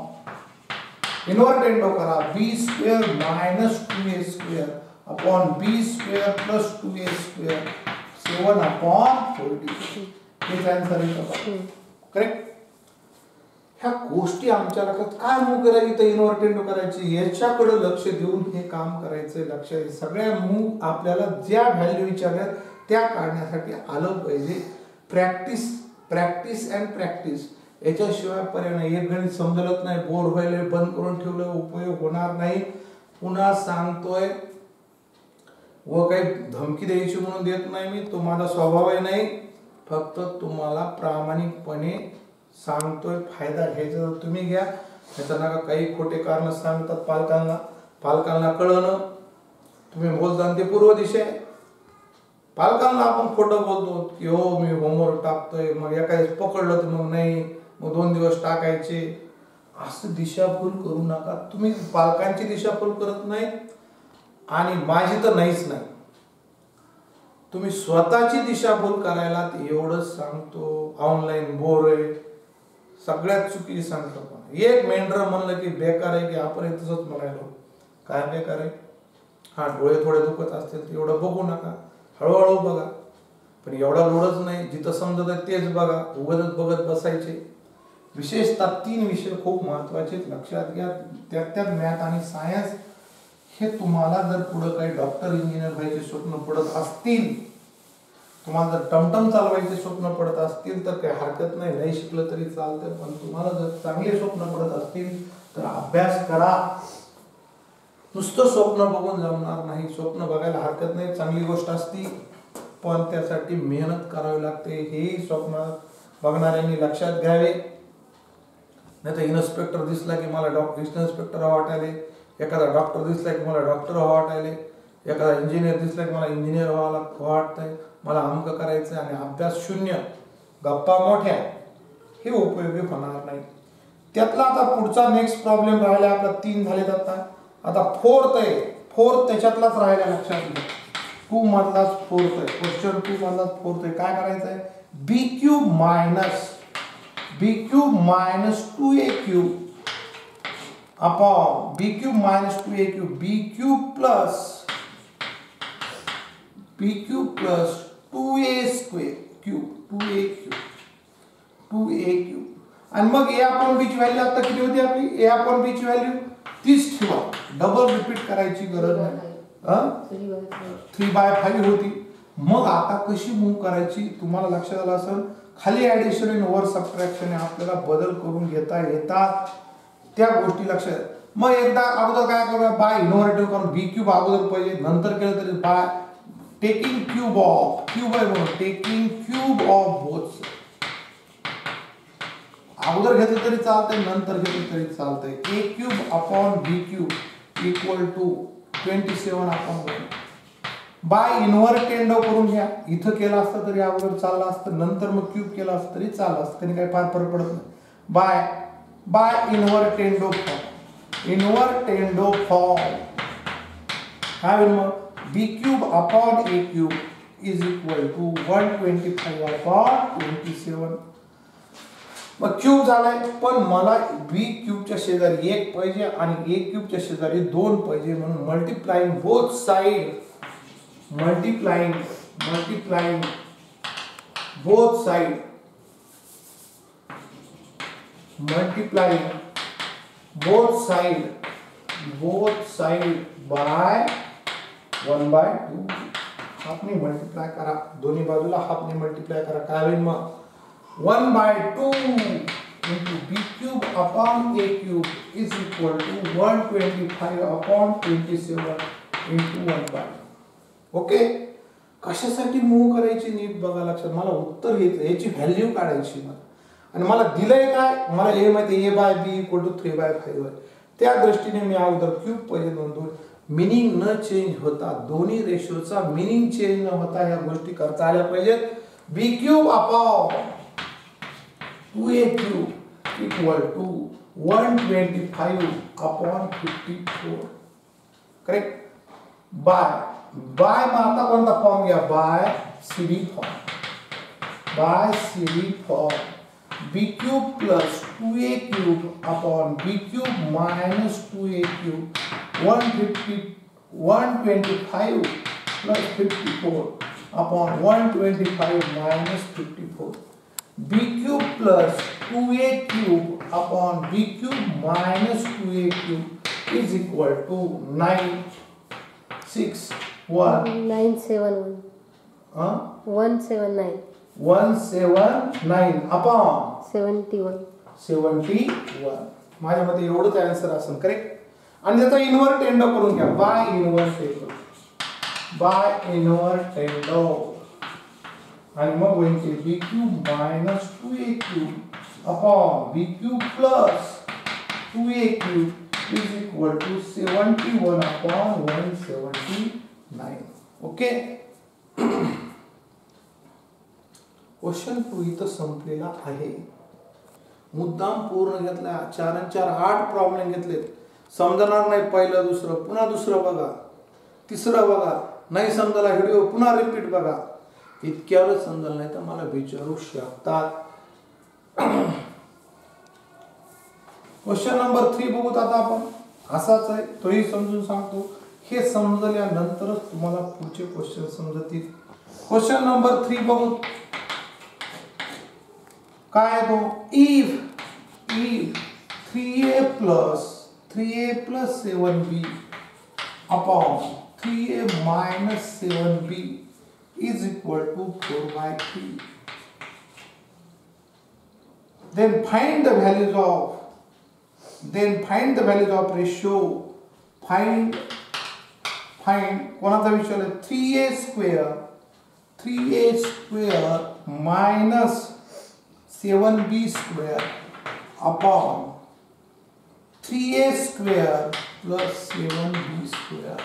इन्व्हर्टेंडो करा, B² - 2A² upon B² + 2A², 7/43. हेच आन्सर आहे, करेक्ट. ह्या गोष्टी आमच्या लक्षात काय मूव्ह करायची, तर इन्व्हर्टेंडो करायची, याच्याकडे लक्ष देऊन हे काम करायचं. लक्षात, सगळ्या मूव्ह आपल्याला ज्या व्हॅल्यू विचारल्या त्या काढण्यासाठी आलं पाहिजे. प्रॅक्टिस अँड प्रॅक्टिस, याच्याशिवाय पर्याय नाही. एक गणित समजलत नाही, बोर व्हायला बंद करून ठेवलं, उपयोग होणार नाही. पुन्हा सांगतोय, व काही धमकी द्यायची म्हणून देत नाही मी, तो माझा स्वभाव आहे नाही, फक्त तुम्हाला प्रामाणिकपणे सांगतोय. फायदा घ्यायचा तर तुम्ही घ्या, त्याचा नका काही खोटे कारण सांगतात पालकांना कळणं. तुम्ही बोलता ते पूर्व दिशा आहे, पालकांना आपण खोटं बोलतो की हो मी होमवर्क टाकतोय, मग एखाद्या पकडलं तर मग नाही, मग 2 दिवस टाकायचे. असं दिशाभूल करू नका. तुम्ही पालकांची दिशाभूल करत नाही आणि माझी तर नाहीच नाही. तुम्ही स्वतःची दिशाभूल करायला एवढंच सांगतो. ऑनलाईन बोर आहे, सगळ्यात चुकी सांगतो. पण एक मेंढर म्हणलं की बेकार आहे, की आपण तसंच म्हणायलो, काय बेकार आहे. हा, डोळे थोडे दुखत असतील तर एवढं बघू नका, हळूहळू बघा. पण एवढा लोडच नाही, जिथं समजत आहे तेच बघा, उगाच बघत बसायचे. विशेषतः 3 विषय खूप महत्वाचे, लक्षात घ्या. त्यात मॅथ आणि सायन्स. हे तुम्हाला जर पुढे काही डॉक्टर इंजिनियर व्हायचे स्वप्न पडत असतील, तुम्हाला जर टमटम चालवायचे स्वप्न पडत असतील तर काही हरकत नाही, नाही शिकलं तरी चालतं. पण तुम्हाला जर चांगले स्वप्न पडत असतील तर अभ्यास करा. नुसतं स्वप्न बघून जमणार नाही. स्वप्न बघायला हरकत नाही, चांगली गोष्ट असती, पण त्यासाठी मेहनत करावी लागते. हे स्वप्न बघणाऱ्यांनी लक्षात घ्यावे. नाही तर इन्स्पेक्टर दिसला की मला इन्स्पेक्टर वाटायले, एखादा डॉक्टर दिसला की मला डॉक्टर वाटायले, एखादा इंजिनियर दिसला की मला इंजिनियर व्हावं वाटतंय, मला अमक करायचं आणि अभ्यास शून्य. गप्पा मोठ्या, हे उपयोगी होणार नाही. त्यातला आता पुढचा नेक्स्ट प्रॉब्लेम राहिला आपला 3 झालेत आता फोर्थ आहे. फोर्थ त्याच्यातलाच राहिला, लक्षात घ्या. 2 मधलाच फोर्थ आहे. क्वेश्चन 2 मधलाच फोर्थ आहे. काय करायचं आहे? B cube minus 2a cube upon B cube minus 2a cube B cube plus 2a square cube 2a cube आणि मग a अपॉन b ची व्हॅल्यू आता किती होती आपली? a अपॉन b ची व्हॅल्यू 30 ठेवा. डबल रिपीट करायची गरज नाही. 3/5 होती. मग आता कशी मूव्ह करायची तुम्हाला लक्षात आलं असेल. खाली ऍडिशन आणि वर सबट्रॅक्शन आपल्याला बदल करून घेता येतात, त्या गोष्टी लक्षात. मग एकदा अगोदर काय करूया, बाय इन्व्हर्टिव्ह करून बी क्यूब अगोदर पाहिजे, नंतर केलं तरी बाय टेकिंग क्यूब आहे म्हणून टेकिंग क्यूब ऑफ बोथ. अगोदर घेतलं तरी चालतंय, नंतर घेतलं तरी चालतंय. a cube upon b cube equal to 27 upon 1. By invertendo करून घ्या. इथं केलं असतं तरी अगोदर चाललं असतं, नंतर मग क्यूब केलं असतं तरी चाललं असतं, त्याने काही फार फरक पडत नाही. बाय इन्व्हर्टेंडो फॉर्म काय होईल मग? b cube upon a cube is equal to 125 upon 27. मग क्यूब झालाय, पण मला b क्यूबच्या शेजारी 1 पाहिजे आणि a क्यूबच्या शेजारी 2 पाहिजे, म्हणून multiplying both side multiplying both side by 1/2. हाफने मल्टिप्लाय करा, दोन्ही बाजूला हाफने मल्टिप्लाय करा. काय होईल मग? 1/2 into b cube upon a cube is equal to 125 upon 27 into 1/2. Okay. कशासाठी मूव्ह करायची नीट बघा लक्षात. मला उत्तर घ्यायचं, याची व्हॅल्यू काढायची मला, आणि मला दिलंय काय? मला a माहिती a by b equal to 3/5 आहे. त्या दृष्टीने मी अगोदर क्यूब पहिले नोंदवून मिनिंग न चेंज होता, दोन्ही रेशोचा मिनिंग चेंज न होता या गोष्टी करता आल्या पाहिजेत. b cube upon 2a cube equal to 125 upon 54. Correct. By मग आता कोणता फॉर्म घ्या? By CD form b cube plus 2a cube upon b cube minus 2a cube 125 plus 54 upon 125 minus 54. b cube plus 2a cube upon b cube minus 2a cube is equal to 179 upon 71. माझ्या मते एवढंच answer असेल. Correct. आणि त्याचा इन्व्हर्टेंडो करून घ्या. Bye इन्व्हर्टेंडो आणि मग होईल की b cube minus 2a cube upon b cube plus 2a cube is equal to 71 upon 179. Okay. Question 2 इथं संपलेला आहे. मुद्दाम पूर्ण घेतला. 4 आणि 4 8 प्रॉब्लेम घेतलेत. समजणार नाही पहिलं दुसरं, पुन्हा दुसरं बघा, तिसरं बघा, नाही समजला व्हिडिओ पुन्हा रिपीट बघा. इतक्यावर समजलं नाही तर मला विचारू शकतात. क्वेश्चन नंबर 3 बघूत आता आपण. असाच आहे, तोही समजून सांगतो. हे समजल्यानंतरच तुम्हाला पुढचे क्वेश्चन समजतील. क्वेश्चन नंबर 3 बघू. काय तो? If 3a plus 7b upon 3a minus 7b is equal to 4/3. Then find the values of ratio. Find कोणाचा विचार? 3a square minus 7b square upon 3a square plus 7b square.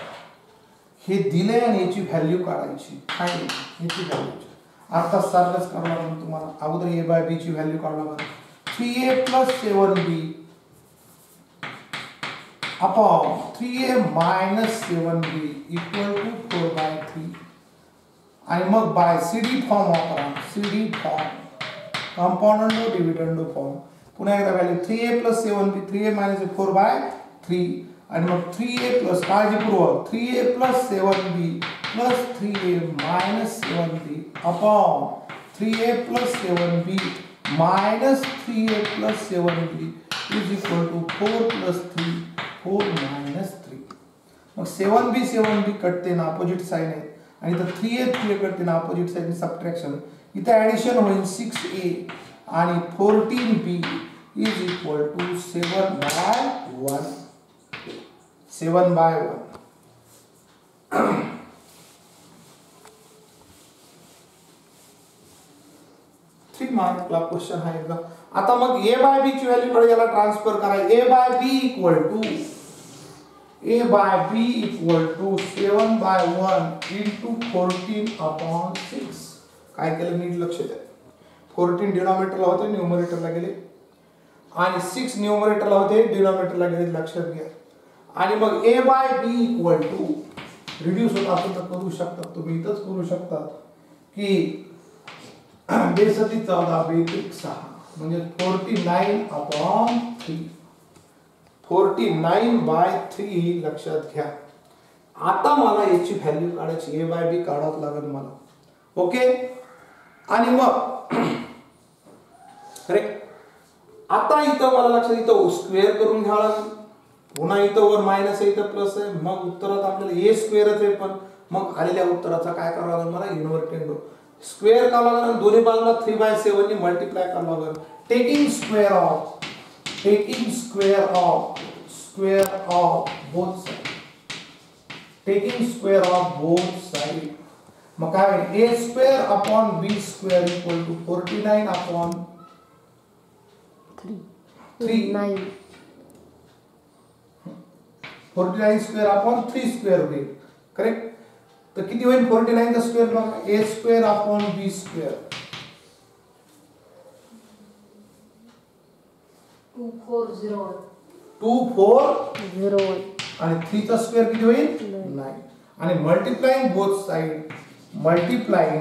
हे दिले आणि याची value काढायची. याची व्हॅल्यू आता सारखंच करावं लागेल तुम्हाला. अगोदर a बाय b ची व्हॅल्यू काढावं लागेल. 3a plus 7b upon 3a minus 7b equal to 4 by 3 आणि मग बाय सीडी फॉर्म वापरा. CD form componendo dividendo form. पुन्हा एकदा value 3a plus 7b 3a minus 4 by 3 आणि मग 3a प्लस काळजीपूर्वक 3a plus 7b plus 3a minus 7b upon 3a plus 7b minus 3a plus 7b is equal to 4 plus 3 4 minus 3. मग 7b कटते ना opposite sign आहे आणि इथं 3a कटते ना अपोजिट साइन सबट्रॅक्शन. इथं ॲडिशन होईल 6a आणि 14b is equal to 7 by 1. 7 by 1. Three मार्कला क्वेश्चन आहे एकदा. आता मग a बाय b ची व्हॅल्यू कडे याला ट्रान्सफर करा. a by b equal to 7 by 1 into 14 upon 6. काय केलं नीट लक्ष द्या. 14 डिनॉमिनेटरला होते न्यूमरेटरला गेले आणि 6 न्यूमरेटरला होते डिनॉमिनेटरला गेले लक्षात घ्या. आणि मग a by b equal to reduce होत असेल तर करू शकता तुम्ही इथंच करू शकता की 14 बेसिक 6 म्हणजे 49 अपॉन 3. 49 बाय 3 लक्षात घ्या. आता मला याची व्हॅल्यू काढायची. a बाय b काढावं लागेल मला. ओके. आणि मग करेक्ट. आता इथं मला लक्षात इथं स्क्वेअर करून घ्यावं लागेल. पुन्हा इथं वर मायनस आहे इथं प्लस आहे. मग उत्तरात आपल्याला a स्क्वेअरच आहे पण मग आलेल्या उत्तराचा काय करावं लागेल मला इन्व्हर्टेड स्क्वेअर करावं लागेल. दोन्ही बाजूला 3/7 नी मल्टिप्लाय करावं लागेल. Taking square of both side. Taking square of both side. मग काय होईल a square upon b square equal to 49 upon 3 9 49 square upon 3 square होईल. करेक्ट. तर किती होईल 49 चा स्क्वेअर बघा. a square upon b square 2401 2401 आणि 3 चा स्क्वेअर किती होईल 9 आणि multiplying both side multiplying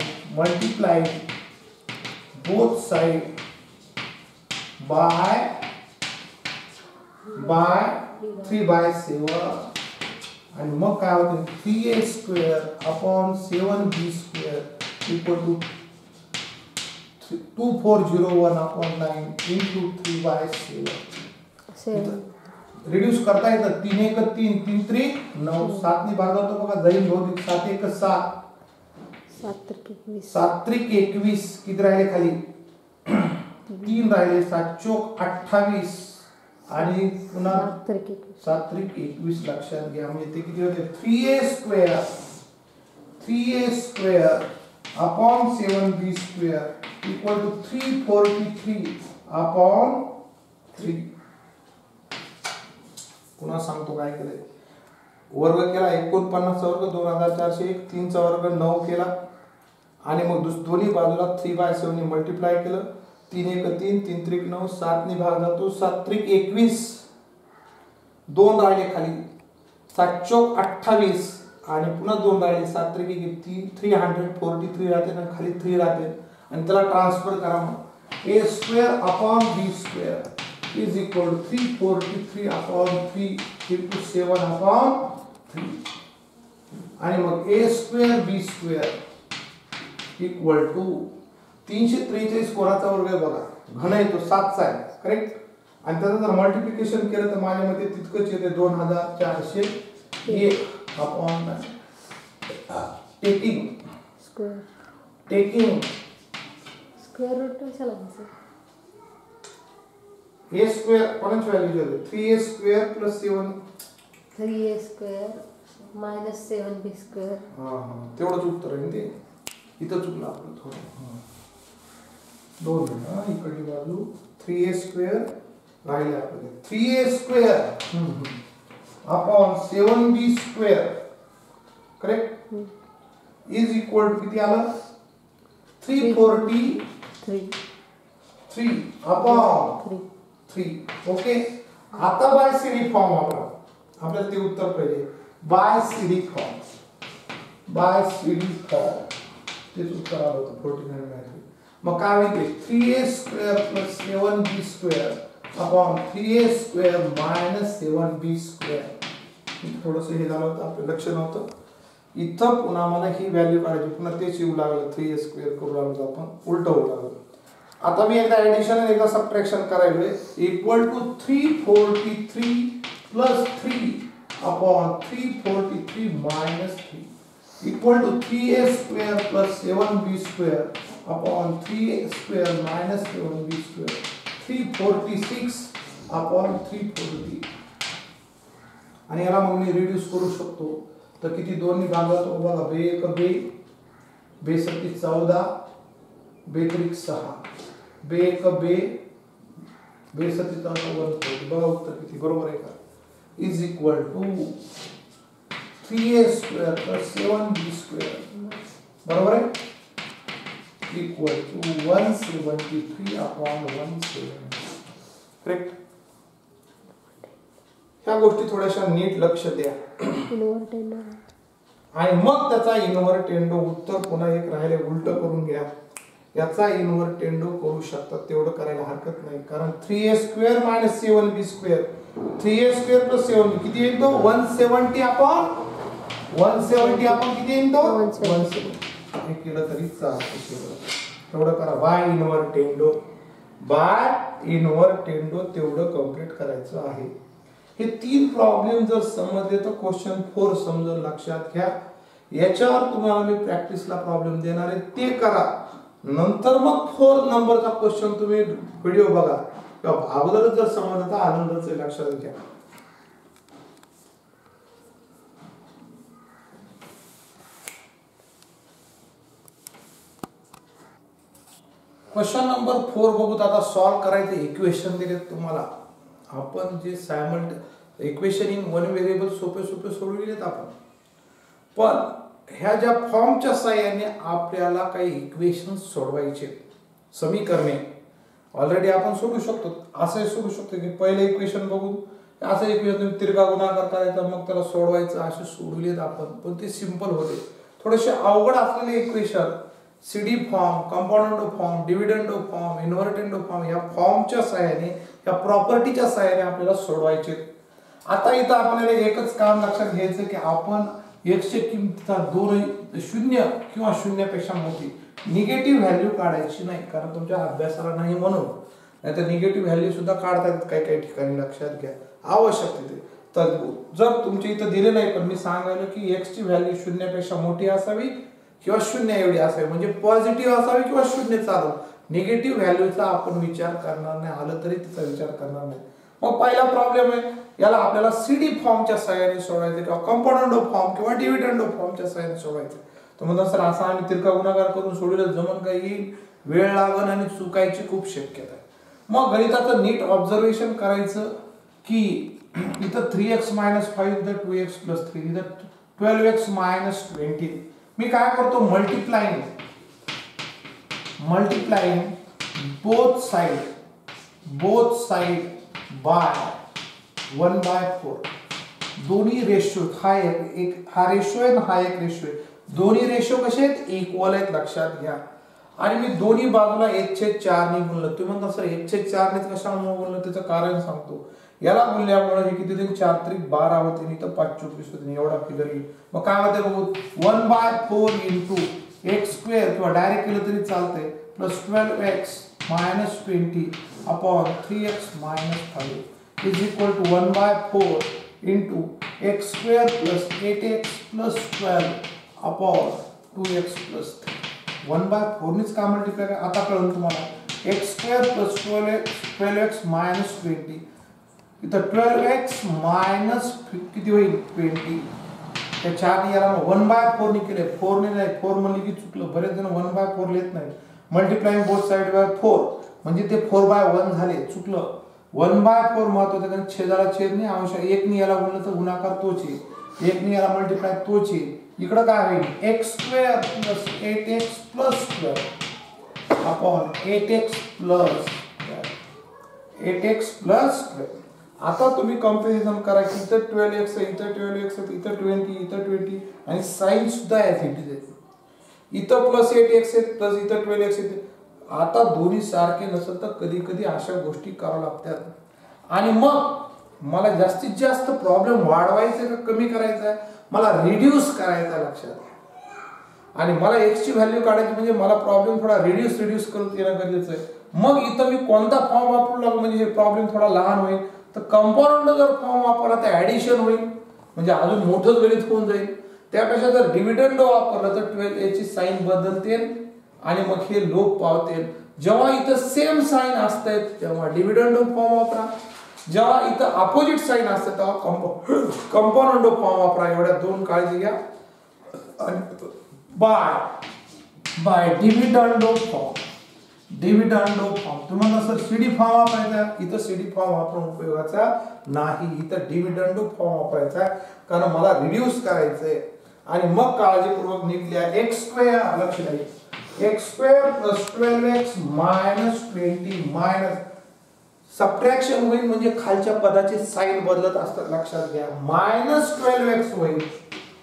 both side by 3/7 आणि मग काय होतं 3a square upon 7b square equal to 2401 upon 9 into 3/7. Reduce करता येतं. 3 1 3 3 3 9 7 नी भाग होतो बघा. जाईल भौतिक 7 1 7 7 3 21 किती राहिले खाली 3 राहिले. 7 चौक 28 आणि पुन्हा 7 3 21 लक्षात घ्या. म्हणजे ते किती होते 3a square upon 7b square equal to 343 upon 3. पुन्हा सांगतो काय केलंय. वर्ग केला 49 चा वर्ग 2401 3 चा वर्ग 9 केला आणि मग दोन्ही बाजूला 3/7 ने मल्टिप्लाय केलं. 3 1 3 3 3 9 7 ने भाग जातो. 7 3 21 2 राहिले खाली. 7 चौक 28 आणि पुन्हा 2 राहिले. 7 3 343 राहते आणि खाली 3 राहते आणि त्याला ट्रान्सफर करा. मग a square upon b square is equal to 343 upon 3 into 7 upon 3 आणि मग a square b square equal to 343 कोणाचा वर्ग आहे बघा. घन येतो 7 चा आहे. करेक्ट. आणि त्याचं जर मल्टिप्लिकेशन केलं तर माझ्या मते तितकंच येते 2401 अपॉन टेकिंग स्क्वेअर रूट कशाला घ्यायचं. a स्क्वेअर कोणाची व्हॅल्यू देतो 3a square plus 7 3a square minus 7b square. तेवढंच उत्तर आहे ते. इथं चुकलं आपलं थोडं. दोन इकडली बाजू 3a स्क्वेअर राहिले आपल्याला 3a square upon 7b square correct is equal to किती आलं 343 अपॉन 3 ओके. आता बाय सीडी फॉर्म आपल्याला ते उत्तर पाहिजे. बाय सीडी फॉर्म तेच उत्तर आलं होतं 49 व्हॅल्यू. मग काय होईल 3a² + 7b² upon 3a² - 7b². थोडंसं हे झालं होतं आपलं लक्ष नव्हतं इथं. पुन्हा मला ही व्हॅल्यू काढायची पुन्हा तेच येऊ लागलं 3a² करू लागलो आपण उलट होऊ लागलं. आता मी एकदा ऍडिशन आणि एकदा सबट्रॅक्शन करायलोय. Equal to 343 + 3 upon 343 - 3 equal to 3a² + 7b² upon 3a² - 7b². 346 upon 340. आणि याला मग मी रिड्यूस करू शकतो तर किती दोन्ही भागात बघा. बे 1 बे, बे 7 14, बे 3 6, बे 1 बे, बे 7 14. बघा उत्तर किती बरोबर आहे का. Is equal to 3a² + 7b² बरोबर आहे इक्वल टू 173 अपॉन 170. करेक्ट. ह्या गोष्टी थोड्याशा नीट लक्ष द्या आणि मग त्याचा इन्व्हर्टेंडो उत्तर पुन्हा एक राहिले उलट करून घ्या. याचा इन्व्हर्टेंडो करू शकतात तेवढं करायला हरकत नाही कारण 3a² - 7b². 3a² + 7b किती येईल तो 170 अपॉन 170 अपॉन किती येईल तो 170. हे केलं तरी चालतं. तेवढं करा. बाय इन्व्हर्टेंडो तेवढं कंप्लीट करायचं आहे. हे 3 प्रॉब्लेम जर समजले तर क्वेश्चन 4 समजून लक्षात घ्या. याच्यावर तुम्हाला मी प्रॅक्टिसला प्रॉब्लेम देणार आहे ते करा. नंतर मग 4 नंबरचा क्वेश्चन तुम्ही व्हिडिओ बघा किंवा अगोदरच जर समजलं तर आनंदच आहे लक्षात घ्या. Question number 4 बघूत. आता सॉल्व करायचं. इक्वेशन दिले तुम्हाला. आपण जे इक्वेशन इन वन व्हेरिएबल सोपे सोडविलेत आपण. पण ह्या ज्या फॉर्मच्या साहाय्याने आपल्याला काही इक्वेशन सोडवायचे समीकरणे ऑलरेडी आपण सोडू शकतो. असं सोडू शकतो की पहिले इक्वेशन बघून असं इक्वेशन तिरका गुणाकार करायचा मग त्याला सोडवायचं असे सोडवलेत आपण. पण ते सिंपल होते. थोडेसे अवघड असलेले equation CD form, compound form, dividendo form, invertendo form या फॉर्मच्या साहाय्याने या प्रॉपर्टीच्या साहाय्याने आपल्याला सोडवायचे. आता इथं आपल्याला एकच काम लक्षात घ्यायचं की आपण x च्या किमतीचा 0 किंवा 0 पेक्षा मोठी निगेटिव्ह व्हॅल्यू काढायची नाही कारण तुमच्या अभ्यासाला नाही म्हणून. नाहीतर निगेटिव्ह व्हॅल्यू सुद्धा काढतात काही ठिकाणी लक्षात घ्या आवश्यक तिथे. तर जर तुमच्या इथं दिले नाही पण मी सांगायला की x ची व्हॅल्यू 0 पेक्षा मोठी असावी किंवा 0 एवढी असावी म्हणजे पॉझिटिव्ह असावी किंवा 0 चालू. निगेटिव्ह व्हॅल्यूचा आपण विचार करणार नाही. आलं तरी तिचा विचार करणार नाही. मग पहिला प्रॉब्लेम आहे याला आपल्याला सीडी फॉर्मच्या सहाय्याने सोडवायचं किंवा कंपाऊंड फॉर्म किंवा डिव्हिडंडो फॉर्मच्या सहाय्याने सोडवायचं. तर म्हणतात सर असा आम्ही तिरका गुणाकार करून सोडवलं जमन काही वेळ लागन आणि चुकायची खूप शक्यता आहे. मग गणिताचं नीट ऑब्झर्वेशन करायचं की इथं 3x - 5 इथं 2x + 3 इथं 12x - 20. मी काय करतो मल्टिप्लाइंग बोथ साइड बाय 1/4. दोन्ही रेशो हा रेशो आहे हा एक रेशो आहे. दोन्ही रेशो कसे आहेत इक्वल आहेत लक्षात घ्या. आणि मी दोन्ही बाजूला 1/4 ने गुणलं. तुम्ही म्हणता सर 1/4 ने कशामुळे गुणलं त्याचं कारण सांगतो. याला गुणल्यामुळे हे किती होईल 4 × 3 = 12 होते आणि इथं 5 × 24 होते एवढा फिगर येईल. मग काय होते बघू 1/4 × x² किंवा डायरेक्ट केलं तरी चालतंय plus 12x - 20 upon 3x - 5 is equal to 1/4 × x² + 8x + 12 upon 2x + 3. 1/4 नेच का मल्टिप्लाय करा. आता कळलं तुम्हाला x² + 12x - 20 इथं 12x - किती होईल 20. त्या 4 ने याला 1/4 ने केले 4 ने नाही 4 म्हणले की चुकलं. बरेच जण 1/4 लिहित नाही. मल्टिप्लाइंग बोथ साइड बाय 4 म्हणजे ते 4/1 झाले चुकलं. 1/4 महत्वाचं कारण छेदाला छेद नाही अंश 1 ने याला गुणलं तर गुणाकार तोच आहे. 1 ने याला मल्टिप्लाय तोच आहे. इकडं काय होईल x² + 8x + 12 upon 8x plus 8x plus 12. आता तुम्ही कंपॅरिझन करा की इथं 12x आहे, इथं 12x आहे, इथं 20, इथं 20 आणि साइन सुद्धा ॲज इट इज आहे. इथं प्लस 8x आहे प्लस इथं 12x आहे. आता दोन्ही सारखे नसेल तर कधी कधी अशा गोष्टी कराव्या लागतात. आणि मग मला जास्तीत जास्त प्रॉब्लेम वाढवायचा का कमी करायचा आहे, मला रिड्यूस करायचा लक्षात. आणि मला x ची व्हॅल्यू काढायची म्हणजे मला प्रॉब्लेम थोडा रिड्यूस करून येणं गरजेचं आहे. मग इथं मी कोणता फॉर्म वापरू लागलो म्हणजे हे प्रॉब्लेम थोडा लहान होईल. तर कंपाऊंड जर फॉर्म वापरला तर ऍडिशन होईल म्हणजे अजून मोठंच गणित होऊन जाईल. त्यापेक्षा जर डिव्हिडंड वापरलं तर 12a ची साइन बदलते आणि मग हे लोप पावते. जेव्हा इथं सेम साइन असते तेव्हा डिव्हिडंड फॉर्म वापरा, जेव्हा इथं अपोजिट साइन असते तेव्हा कंपाऊंड फॉर्म वापरा. एवढ्या दोन काळजी घ्या. आणि बाय डिव्हिडंड फॉर्म तुम्हाला सर सीडी फॉर्म वापरायचा, इथं सीडी फॉर्म वापरून उपयोगाचा नाही, इथं डिव्हिडंड फॉर्म वापरायचा कारण मला रिड्यूस करायचंय. आणि मग काळजीपूर्वक नीट लिहा x² लक्ष द्या x² plus 12x minus 20 minus subtraction होईल म्हणजे खालच्या पदाची साइन बदलत असतात लक्षात घ्या. मायनस 12x होईल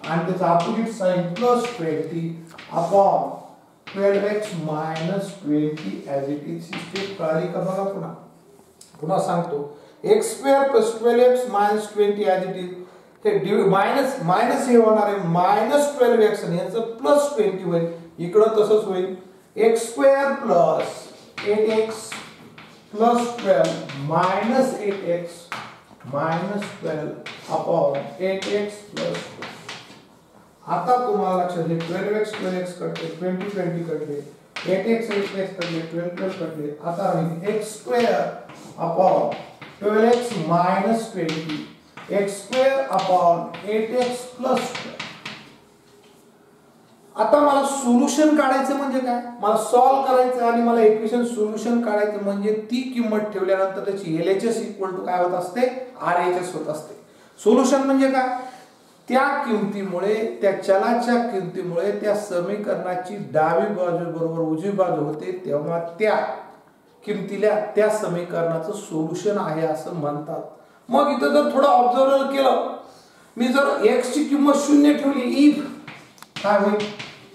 आणि त्याचा opposite sign plus 20 upon 12x minus 20 as it is. Step कळाली का बघा. पुन्हा सांगतो x² plus 12x minus 20 as it is. हे मायनस मायनस हे होणार आहे मायनस 12x आणि याचं प्लस 20 होईल. इकडं तसंच होईल x² plus 8x plus 12 minus 8x minus 12 upon 8x plus 12. आता तुम्हाला लक्षात घे 12x कटले 20 कटले 8x कटले 12 कटले. आता राहील x² upon 12x minus 20 x² upon 8x plus 12. आता मला सोल्युशन काढायचं म्हणजे काय, मला सॉल्व करायचं आणि मला इक्वेशन सोल्युशन काढायचं म्हणजे ती किंमत ठेवल्यानंतर त्याची LHS इक्वल टू काय होत असते, RHS होत असते. सोल्युशन म्हणजे काय, त्या किमतीमुळे त्या चलाच्या किमतीमुळे त्या समीकरणाची डावी बाजू बरोबर उजवी बाजू होते तेव्हा त्या किमतीला त्या समीकरणाचं सोल्युशन आहे असं म्हणतात. मग इथं जर थोडं ऑब्झर्व केलं, मी जर x ची किंमत 0 ठेवली इफ काय होईल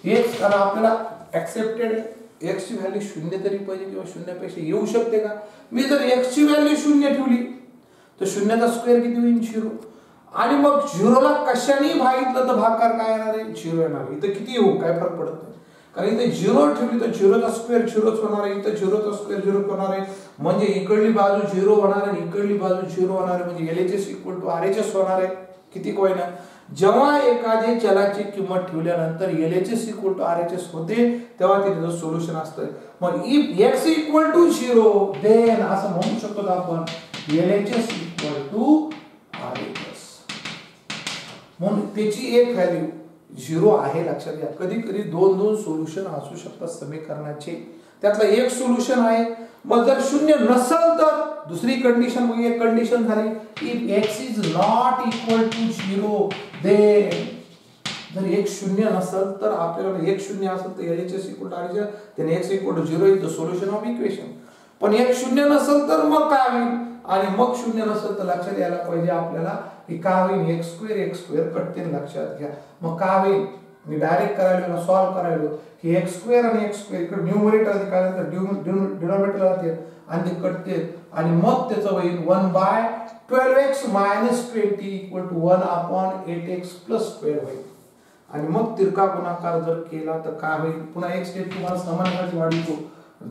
x, कारण आपल्याला ऍक्सेप्टेड x ची व्हॅल्यू 0 तरी पाहिजे किंवा 0 पेक्षा येऊ शकते का. मी जर x ची व्हॅल्यू 0 ठेवली तर 0 चा स्क्वेअर किती होईल 0. आणि मग 0 ला कशाने भागितलं तर भागाकार काय येणार आहे 0 येणार. इथं किती येऊ काय फरक पडत नाही कारण इथे 0 ठेवली तर 0 चा स्क्वेअर 0च होणार आहे, इथं 0 चा स्क्वेअर 0 होणार आहे म्हणजे इकडली बाजू 0 होणार आहे इकडली बाजू 0 होणार आहे म्हणजे LHS इक्वल टू RHS होणार आहे. किती कोय ना, जेव्हा एखाद्या चलाची किंमत ठेवल्यानंतर LHS इक्वल टू RHS होते तेव्हा तिथे सोल्युशन असतं. मग if x equal to 0 then असं म्हणू शकतो आपण LHS इक्वल टू RHS. म्हणून त्याची एक व्हॅल्यू 0 आहे लक्षात घ्या. कधी कधी दोन सोल्युशन असू शकतात समीकरणाचे, त्यातलं एक सोल्युशन आहे. मग जर 0 नसेल तर दुसरी कंडिशन, मग एक कंडिशन झाली if x is not equal to 0 then, जर x 0 नसेल तर आपल्याला x 0 असेल तर LHS equal to RHS, then x equal to 0 is the solution of equation. पण x 0 नसेल तर मग काय होईल, आणि मग 0 नसेल तर लक्षात यायला पाहिजे आपल्याला की काय होईल x² कटते लक्षात घ्या. मग काय होईल, मी डायरेक्ट करायला सॉल्व करायलो की x² आणि x² इकडे न्यूमरेटर आधी काय तर डिनॉमिनेटर राहते आणि ते कटते आणि मग त्याचं होईल 1/12x minus 20 equal to 1 upon 8x plus 12 होईल. आणि मग तिरका गुणाकार जर केला तर काय होईल, पुन्हा एक स्टेप तुम्हाला समानताची वाढवतो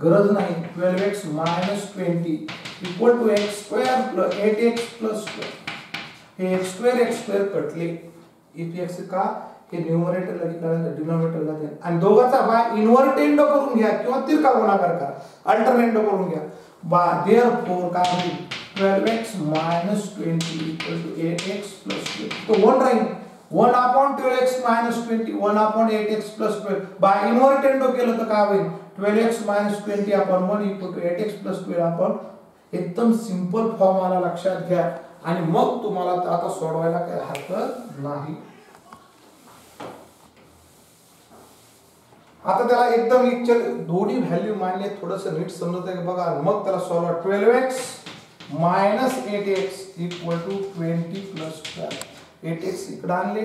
गरज नाही. 12x minus 20 equal to x² plus 8x plus 12. हे x² कटले इफ x का हे न्यूमरेटरला ठिकाणी डिनॉमिनेटरला द्या आणि दोघांचा बाय इन्व्हर्टेंडो करून घ्या किंवा तिरका गुणाकार करा, अल्टरनेंडो करून घ्या. देयरफॉर काय होईल 12x minus 20 equal to 8x plus 12. तो 1 राहील 1 upon 12x minus 20 1 upon 8x plus 12. By invertendo केलं तर काय होईल 12x minus 20 upon 1 equal to 8x plus 12 upon. एकदम सिंपल फॉर्म आला लक्षात घ्या. आणि मग तुम्हाला आता सोडवायला काही हरकत नाही. आता त्याला एकदम इक्वल दोन्ही व्हॅल्यू मांडले, थोडंसं नीट समजत आहे बघा. मग त्याला solve 12x minus 8x equal to 20 plus 12. 8x इकडे आणले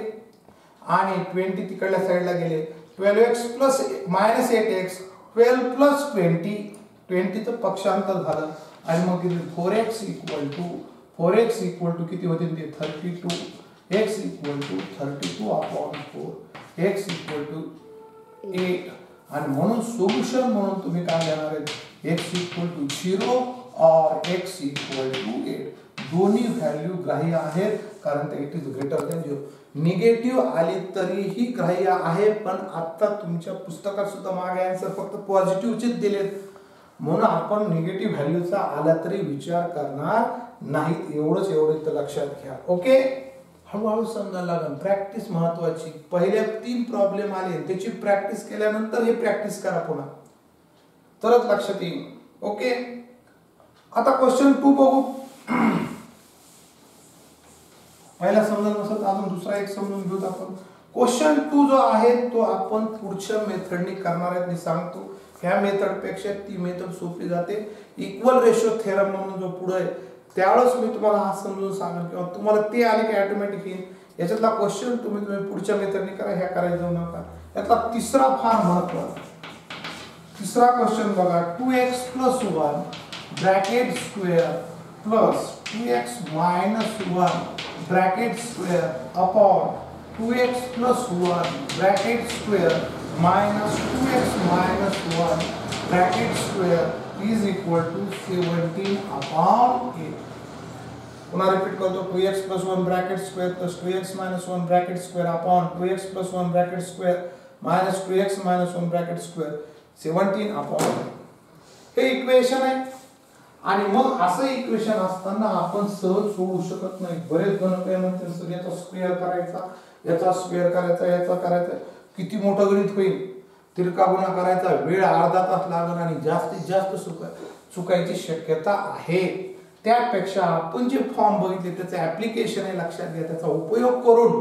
आणि 20 तिकडल्या साईडला गेले. 12x plus minus 8x 12 plus 20 चं पक्षांतर झालं आणि मग 4x इक्वल टू किती होते ते 32. x equal to 32 upon 4 x equal to 8. आणि म्हणून सोल्युशन म्हणून तुम्ही काय घेणार आहे, x इक्वल टू 0 और x इक्वल टू 8. दोन्ही व्हॅल्यू ग्राह्य आहेत कारण ते it is greater than 0. Negative आली तरीही ग्राह्य आहे, पण आता तुमच्या पुस्तकात सुद्धा मागे आन्सर फक्त पॉझिटिव्हचेच दिलेत, म्हणून आपण निगेटिव्ह व्हॅल्यूचा आला तरी विचार करणार नाहीत. एवढं तर लक्षात घ्या. ओके, हळूहळू समजायला लागेल. प्रॅक्टिस महत्वाची. पहिल्या 3 प्रॉब्लेम आले त्याची प्रॅक्टिस केल्यानंतर हे प्रॅक्टिस करा पुन्हा, तरच लक्षात येईल. ओके, आता क्वेश्चन 2 बघू. पहिला समजत नसेल अजून दुसरा एक समजून घेऊ आपण. क्वेश्चन 2 जो आहे तो आपण पुढच्या मेथडने करणार आहे. मी सांगतो ह्या मेथड पेक्षा ती मेथड सोपी जाते. इक्वल रेशो थेरम म्हणून जो पुढे आहे त्यावेळेस मी तुम्हाला हा समजून सांगेन किंवा तुम्हाला ते आले की ऑटोमॅटिक येईल. याच्यातला क्वेश्चन तुम्ही पुढच्या मेथडने करा, ह्या करायला जाऊ नका. यातला तिसरा फार महत्त्वाचा. तिसरा क्वेश्चन बघा. 2x plus 1 bracket square plus 2x minus 1 bracket square upon 2x plus 1 bracket square minus 2x minus 1 bracket square is equal to 17 upon 8. पुन्हा रिपीट करतो. 2x plus 1 bracket square plus 2x minus 1 bracket square upon 2x plus 1 bracket square minus 2x minus 1 bracket square 17 upon 8. हे equation आहे. आणि मग असं equation असताना आपण सहज सोडू शकत नाही. बरेच जण काय म्हणतात सर याचा स्क्वेअर करायचा, याचा स्क्वेअर करायचा, याचा करायचा, किती मोठं गणित होईल. तिरका गुणा करायचा, वेळ अर्धा तास लागेल आणि जास्तीत जास्त चुकायची शक्यता आहे. त्यापेक्षा आपण जे फॉर्म बघितले त्याचे ऍप्लिकेशन आहे, लक्षात घ्या, त्याचा उपयोग करून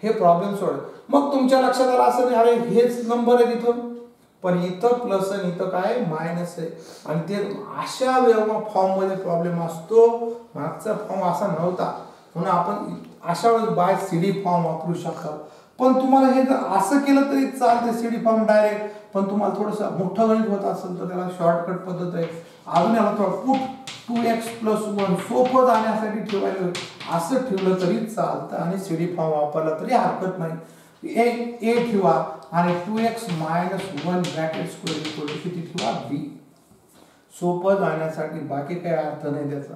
हे प्रॉब्लेम सोड. मग तुमच्या लक्षात आलं असं नाही अरे हेच नंबर आहे तिथं, पण इथं प्लस आणि इथं काय मायनस आहे. आणि ते अशा वेळेला फॉर्म मध्ये प्रॉब्लेम असतो. मागचा फॉर्म असा नव्हता म्हणून आपण अशा वेळेस बाय सीडी फॉर्म वापरू शकता. पण तुम्हाला हे जर असं केलं तरी चालते सीडी फॉर्म डायरेक्ट. पण तुम्हाला थोडंसं मोठं गणित होत असेल तर त्याला शॉर्टकट पद्धत आहे. अजून याला थोडं पुट 2x प्लस 1 सोपं जाण्यासाठी ठेवायला असं ठेवलं तरी चालतं आणि सीडी फॉर्म वापरला तरी हरकत नाही. ए ठेवा आणि 2x minus 1 bracket square equal to किती ठेवा b. सोपं जाण्यासाठी, बाकी काही अर्थ नाही त्याचा.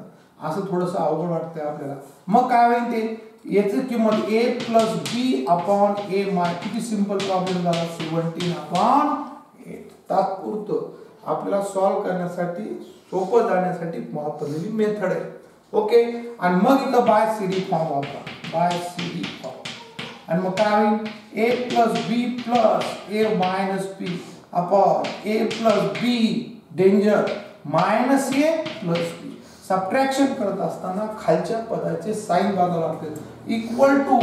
असं थोडंसं अवघड वाटतंय आपल्याला. मग काय होईल ते याची किंमत a plus b upon a माय. किती सिंपल प्रॉब्लेम झाला 17 अपॉन 8. तात्पुरतं आपल्याला सॉल्व करण्यासाठी सोपं जाण्यासाठी वापरलेली मेथड आहे. ओके, आणि मग इथं बाय सीडी फॉर्म वापरा. बाय सीडी फॉर्म आणि मग काय होईल a plus b plus a minus b upon a plus b danger minus a plus b. Subtraction करत असताना खालच्या पदाचे साइन बघावं लागते. Equal to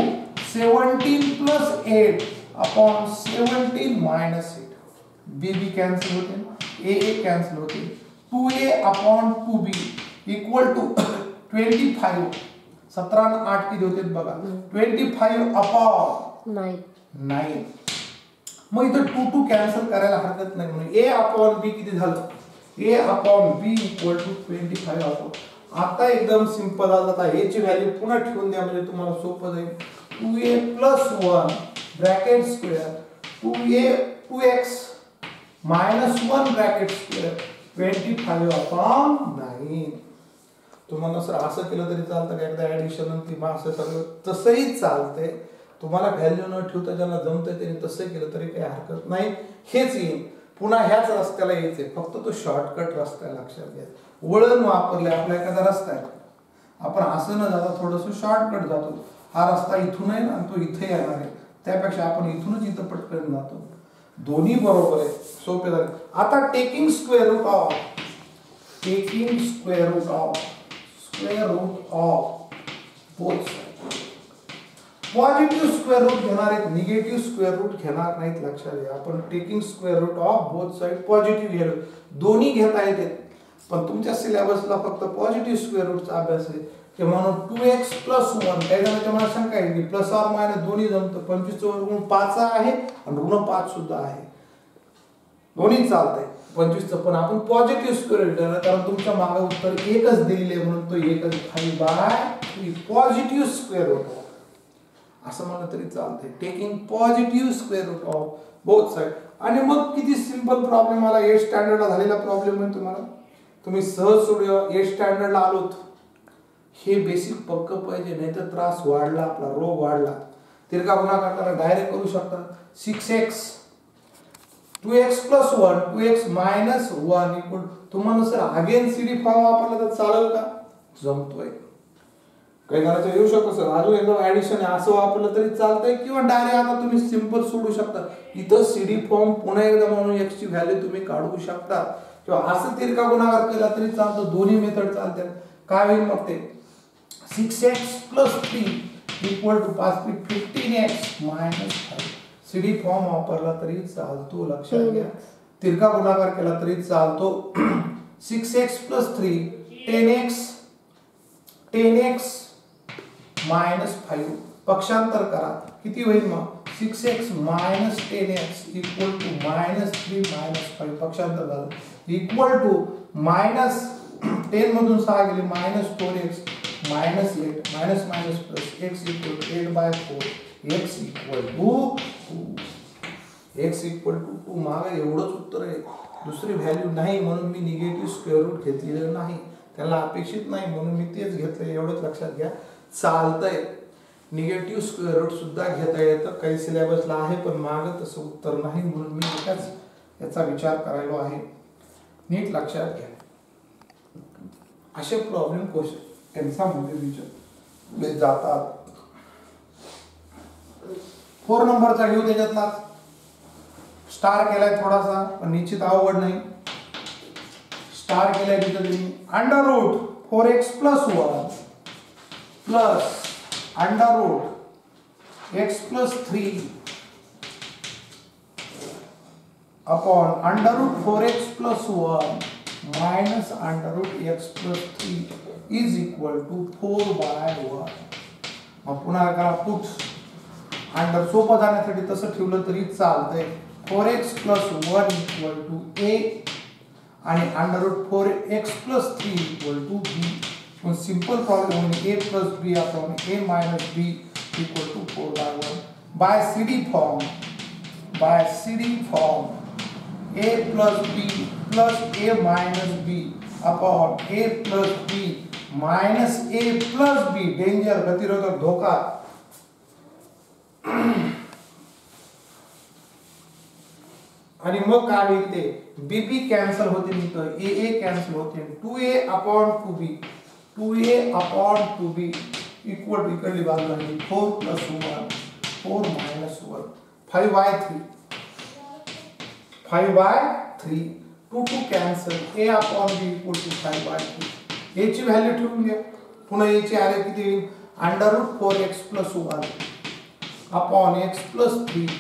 17 plus 8 upon 17 minus 8. b b cancel होते, a कॅन्सल होते. 2a upon 2b equal to 25. 17 आणि 8 किती होते बघा 25 अपॉन 9. मग इथं 2 कॅन्सल करायला हरकत नाही म्हणून a अपॉन b किती झालं a upon b equal to 25 upon. आता एकदम सिंपल आता याची व्हॅल्यू पुन्हा ठेवून द्या म्हणजे तुम्हाला सोपं जाईल. 2a plus 1 bracket square 2x minus 1 bracket square 25 upon 9. तुम्हाला सर असं केलं तरी चालतं का एकदा ऍडिशन आणि असं सगळं तसंही चालतंय. तुम्हाला व्हॅल्यू न ठेवता ज्यांना जमतंय त्यांनी तसं केलं तरी काही हरकत नाही. हेच येईल पुन्हा ह्याच रस्त्याला यायचंय, फक्त तो शॉर्टकट रस्ता आहे लक्षात घ्या. वळण वापरले आपला एखादा रस्ता आहे, आपण असं न जाता थोडंसं शॉर्टकट जातो. हा रस्ता इथून आहे आणि तो इथे येणार आहे, त्यापेक्षा आपण इथूनच इथं पटकन जातो. दोन्ही बरोबर आहे, सोपे झाले. आता taking square root of square root of both sides. Positive square root घेणार आहेत, निगेटिव्ह स्क्वेअर रूट घेणार नाहीत, लक्षात घ्या. आपण taking square root of both side positive घेलो, दोन्ही घेता येते, पण तुमच्या सिलेबसला फक्त पॉझिटिव्ह स्क्वेअर रूटचा अभ्यास आहे. ते म्हणून 2x + 1 काही जणांच्या मनात शंका आहे की प्लस ऑर मायनस दोन्ही जमतं. 25 चा वर्गमूळ 5 आहे आणि ऋण 5 सुद्धा आहे, दोन्ही चालतंय 25 चं. पण आपण पॉझिटिव्ह स्क्वेअर रूट घेणार कारण तुमच्या मागे उत्तर एकच दिलेले म्हणून तो एकच 5/3 पॉझिटिव्ह स्क्वेअर रूट असं म्हणलं तरी चालतंय. Taking positive square root of both side. आणि मग किती सिंपल प्रॉब्लेम आला, 8 स्टँडर्डला झालेला प्रॉब्लेम आहे तुम्हाला, तुम्ही सहज सोडूया. 8 स्टँडर्डला आलोत, हे बेसिक पक्क पाहिजे, नाही तर त्रास वाढला, आपला रोग वाढला. तिरका गुणाकार डायरेक्ट करू शकता. 6x 2x + 1 2x - 1 इक्वल तुम्हाला सर अगेन सीडी फॉर्म वापरला तर चालेल का? जमतोय. काही जणांचं येऊ शकतो सर अजून एकदम ऍडिशन आहे असं वापरलं तरी चालतंय, किंवा डायरेक्ट आता तुम्ही सिंपल सोडू शकता. इथं सीडी फॉर्म पुन्हा एकदा म्हणून x ची व्हॅल्यू तुम्ही काढू शकता, किंवा असं तिरका गुणाकार केला तरी चालतं. दोन्ही मेथड चालतात. काय होईल मग ते 6x + 3 equal to 15x - 5. CD form वापरला तरी चालतो, लक्षात घ्या. तिरका गुणाकार केला तरी चालतो. 6x + 3 10x - 5 पक्षांतर करा, किती होईल मग 6x - 10x इक्वल टू -3 - 5 पक्षांतर झालं इक्वल टू -10 मधून 6 गेले -4x -8 minus plus x equal to 8/4 x equal to 2 x equal to 2. मागे एवढंच उत्तर आहे, दुसरी व्हॅल्यू नाही म्हणून मी निगेटिव्ह स्क्वेअर रूट घेतलेलं नाही, त्याला अपेक्षित नाही म्हणून मी तेच घेतलंय, एवढंच लक्षात घ्या. चालतंय. निगेटिव्ह स्क्वेअर रूट सुद्धा घेता येतं, काही सिलेबसला आहे, पण मागं तसं उत्तर नाही म्हणून मी एकाच याचा विचार करायलो आहे. नीट लक्षात घ्या. असे प्रॉब्लेम क्वेश्चन एक्झाममध्ये विचारले जातात. 4 नंबरचा घेऊ, त्याच्यातला स्टार केलाय थोडासा, पण निश्चित अवघड नाही. स्टार केलाय तिथं तुम्ही √4x + 1 plus √x + 3 upon √4x + 1 minus √x + 3 is equal to 4/1. मग पुन्हा करा पुट अंडर सोपं जाण्यासाठी तसं ठेवलं तरी चालतंय. 4x + 1 इक्वल टू a आणि √4x + 3 इक्वल टू b. मग सिंपल प्रॉब्लेम होईल a + b upon a - b equal to 4/1. By CD form a + b plus a minus b upon a plus b minus a plus b. Danger, गतिरोधक, धोका. आणि मग काय होईल ते b b cancel होते, इथं a a कॅन्सल होते. 2a upon 2b equal to इकडली बाजू आहे 4 + 1 4 - 1 5/3 5/3 2 2 cancel. a upon b equal to 5/3. a ची व्हॅल्यू ठेवून घ्या. पुन्हा a ची आरे किती येईल √4x + 1 upon x + 3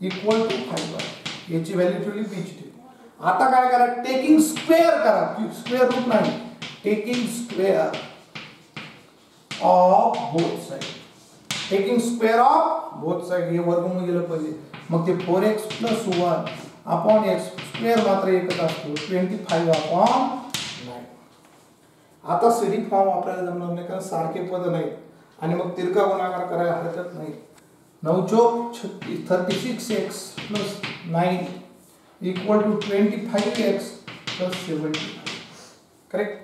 equal to 5/3. a ची व्हॅल्यू ठेवली, b ची ठेवली. आता काय करा, टेकिंग स्क्वेअर करा, स्क्वेअर रूट नाही, taking square of both side. Taking square of both side हे वर्गमूळ गेलं पाहिजे. मग ते 4x + 1 अपॉन x स्क्वेअर मात्र एकच असतो 25/9. आता सीडी फॉर्म वापरायला जमणार नाही कारण सारखे पद नाहीत, आणि मग तिरका गुणाकार करायला हरकत नाही. 9 चौक 36x + 9 equal to 25x + 75. Correct.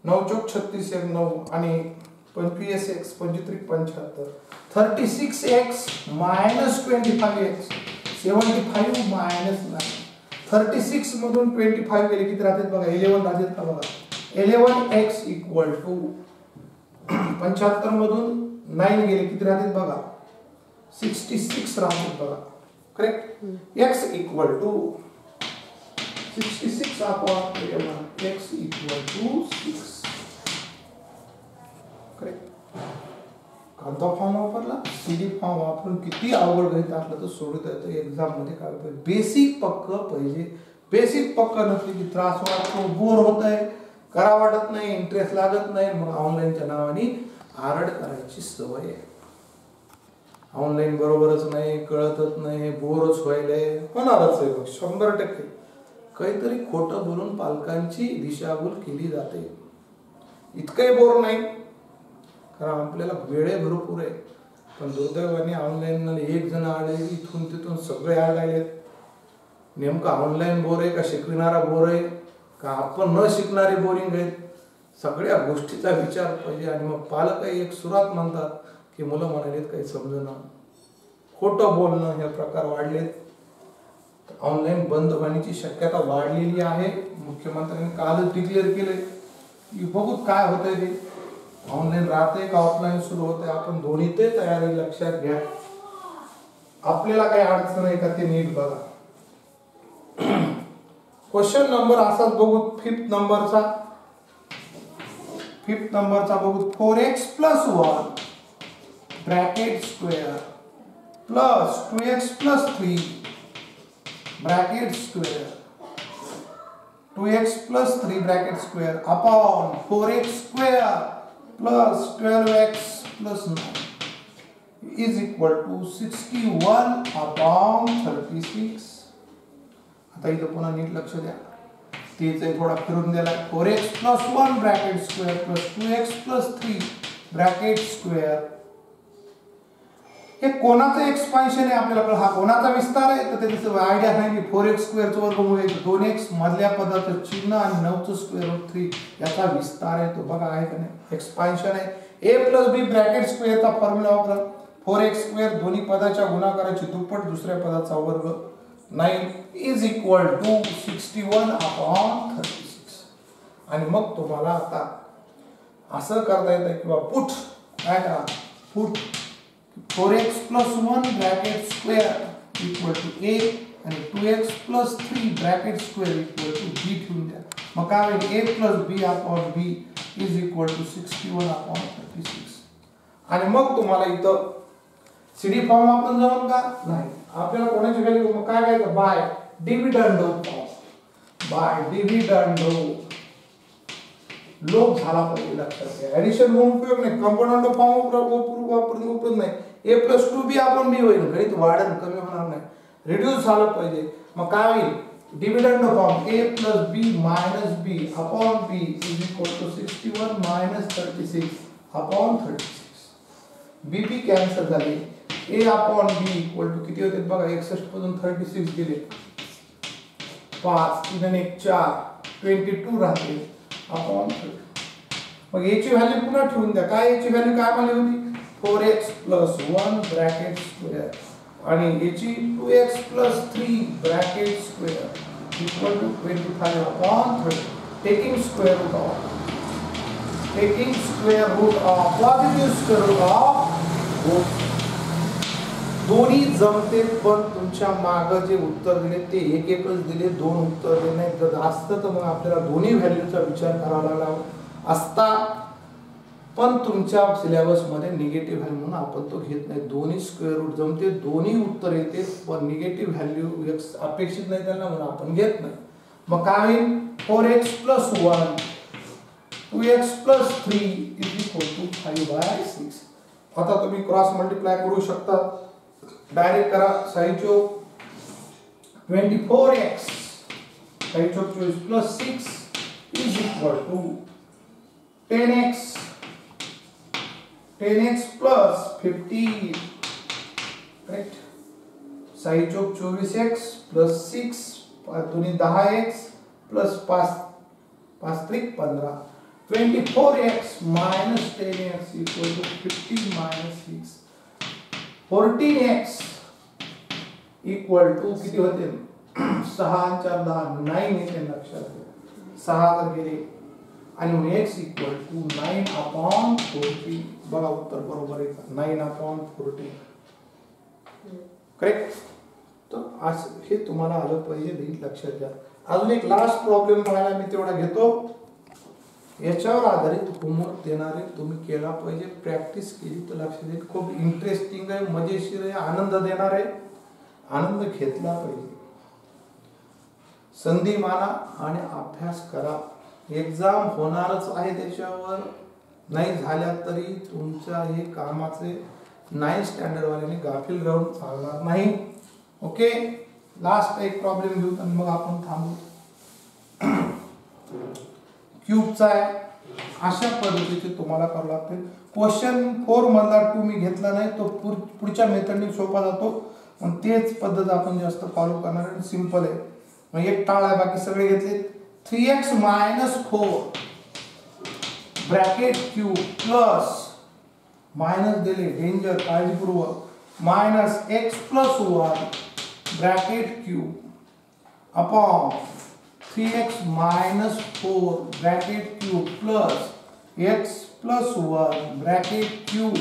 9 चौक 36 9 आणि 25x 25 75. 36x - 25x 75 - 9. 36 मधून 25 गेले किती राहतात बघा, 11 राहतात का बघा. 11x इक्वल टू 75 मधून 9 गेले किती राहतात बघा, 66 राहतात बघा. Correct. x equal to 66 upon 11 x equal to 6. Correct. कोणता फॉर्म वापरला? CD फॉर्म वापरून किती अवघड गणित असलं तर सोडवता येतं. एक्झाम मध्ये काय पाहिजे? बेसिक पक्क पाहिजे. बेसिक पक्क नसले की त्रास वाटतो, बोर होत आहे, करा वाटत नाही, इंटरेस्ट लागत नाही, मग ऑनलाईनच्या नावाने आरड करायची सवय आहे. ऑनलाईन बरोबरच नाही, कळतच नाही, बोरच व्हायलंय, होणारच आहे 100%. काहीतरी खोटं बोलून पालकांची दिशाभूल केली जाते. इतकंही बोर नाही, कारण आपल्याला वेळे भरपूर आहे. पण दुर्दैवाने ऑनलाईन एक जण आले, इथून तिथून सगळे आलेत. नेमकं ऑनलाईन बोर आहे का शिकविणारा बोर आहे का आपण न शिकणारे बोरिंग आहेत? सगळ्या गोष्टीचा विचार पाहिजे. आणि मग पालक एक सुरात म्हणतात की मुलं म्हणालेत काही समजेना, खोटं बोलणं हे प्रकार वाढलेत. ऑनलाईन बंद होण्याची शक्यता वाढलेली आहे. मुख्यमंत्र्यांनी कालच डिक्लेअर केले की बघू काय होतंय ते. ऑनलाईन राहते का ऑफलाईन सुरू होते, आपण दोन्ही ते तयारी लक्षात घ्या. आपल्याला काही अडचण आहे का ते नीट बघा. क्वेश्चन नंबर असाच बघू. फिफ्थ नंबरचा बघू. 4x + 1 bracket square plus 2x + 3 bracket square 2x + 3 bracket square upon 4x square plus 12x + 9 is equal to 61/36. आता इथं पुन्हा नीट लक्ष द्या. तेच थोडा फिरून दिला. 4x + 1 bracket square plus 2x + 3 bracket square. हे कोणाचं एक्सपान्शन आहे आपल्याला? हा कोणाचा विस्तार आहे? तर त्याची आयडिया सांगितली. 4x स्क्वेअरचं वर्गमूळ आहे 2x, मधल्या पदाचं चिन्ह आणि 9चं स्क्वेअर रूट 3 याचा विस्तार आहे. तो बघा आहे का नाही? एक्सपान्शन आहे. a + b ब्रॅकेट स्क्वेअरचा फॉर्म्युला वापरा. 4x स्क्वेअर दोन्ही पदाच्या गुणाकाराची दुप्पट दुसऱ्या पदाचा वर्ग 9 is equal to 61/36. आणि मग तुम्हाला आता असं करता येतं किंवा पुट काय करा, put 4x + 1 bracket square equal to a आणि 2x + 3 bracket square equal to b ठेवून द्या. मग काय होईल? a + b/b is equal to 61/36. आणि मग तुम्हाला इथं CD फॉर्म वापरून जाऊन का नाही, आपल्याला कोणाची व्हॅल्यू मग काय करायचं? By dividendo form. By dividendo लोप झाला पाहिजे लक्षात घ्या. ऍडिशन होऊन उपयोग नाही, कंपोनंट फॉर्म वापरून उपयोग नाही. a + 2b/b होईल, गणित वाढेल, कमी होणार नाही, रिड्यूस झालं पाहिजे. मग काय होईल? डिव्हिडंडो form a + b - b/b is equal to 61 - 36/36. bp cancel झाले. a/b इक्वल टू किती होते बघा? 61 पासून 36 गेले, 5 3 आणि 1 4 22 राहते अपॉन 30. मग याची व्हॅल्यू पुन्हा ठेवून द्या. काय याची व्हॅल्यू काय आली होती? 4x + 1 ब्रॅकेट स्क्वेअर आणि याची 2x + 3 bracket square equal to 25/30. Taking square root of positive square root of दोन्ही जमते. पण तुमच्या मागे जे उत्तर दिले ते एकच दिले, 2 उत्तर दिले नाही. जर असतं तर मग आपल्याला दोन्ही व्हॅल्यूचा विचार करावा लागला असता. पण तुमच्या सिलेबस मध्ये निगेटिव्ह व्हॅल्यू म्हणून आपण तो घेत नाही. दोन्ही स्क्वेअर रूट जमते, दोन्ही उत्तर येते, पण निगेटिव्ह व्हॅल्यू अपेक्षित नाही त्यांना म्हणून आपण घेत नाही. मग काय होईल? 4x + 1 2x + 3 = 5/6. आता तुम्ही क्रॉस मल्टिप्लाय करू शकता. डायरेक्ट करा. 6 × 24x 6 × 24 + 6 is equal to 10x + 15. Correct. 6 × 24x + 6 दोन्ही 10x + 5 5 3 15. 24x - 10x equal to 15 - 6. 14x equal to किती होते? 6 आणि 4 10 9 येते लक्षात घ्या. 6 तर गेले आणि मग x equal to 9/40. बघा उत्तर बरोबर आहे का? 9/40. करेक्ट. तर आज हे तुम्हाला आलं पाहिजे, नीट लक्षात घ्या. अजून एक लास्ट प्रॉब्लेम पाहायला मी तेवढा घेतो. याच्यावर आधारित होमवर्क देणारे तुम्ही केला पाहिजे, प्रॅक्टिस केली तर लक्षात येईल. खूप इंटरेस्टिंग आहे, मजेशीर आहे, आनंद देणार आहे, आनंद घेतला पाहिजे. संधी माना आणि अभ्यास करा. एक्झाम होणारच आहे, त्याच्यावर नाही झाल्या तरी तुमच्या हे कामाचे 9 स्टँडर्ड वाल्याने गाफील राहून चालणार नाही. ओके, लास्ट एक प्रॉब्लेम घेऊ आणि मग आपण थांबू. क्यूबचा आहे, अशा पद्धतीचे तुम्हाला करावं लागते. क्वेश्चन 4 मधला 2 मी घेतला नाही, तो पुढच्या मेथडने सोपा जातो. मग तेच पद्धत आपण जास्त फॉलो करणार आहे, सिंपल आहे. मग एक टाळ आहे, बाकी सगळे घेतले. 3x - 4 bracket cube plus minus दिले, डेंजर, काळजीपूर्वक, -x + 1 bracket cube upon 3x - 4 bracket cube plus x + 1 bracket cube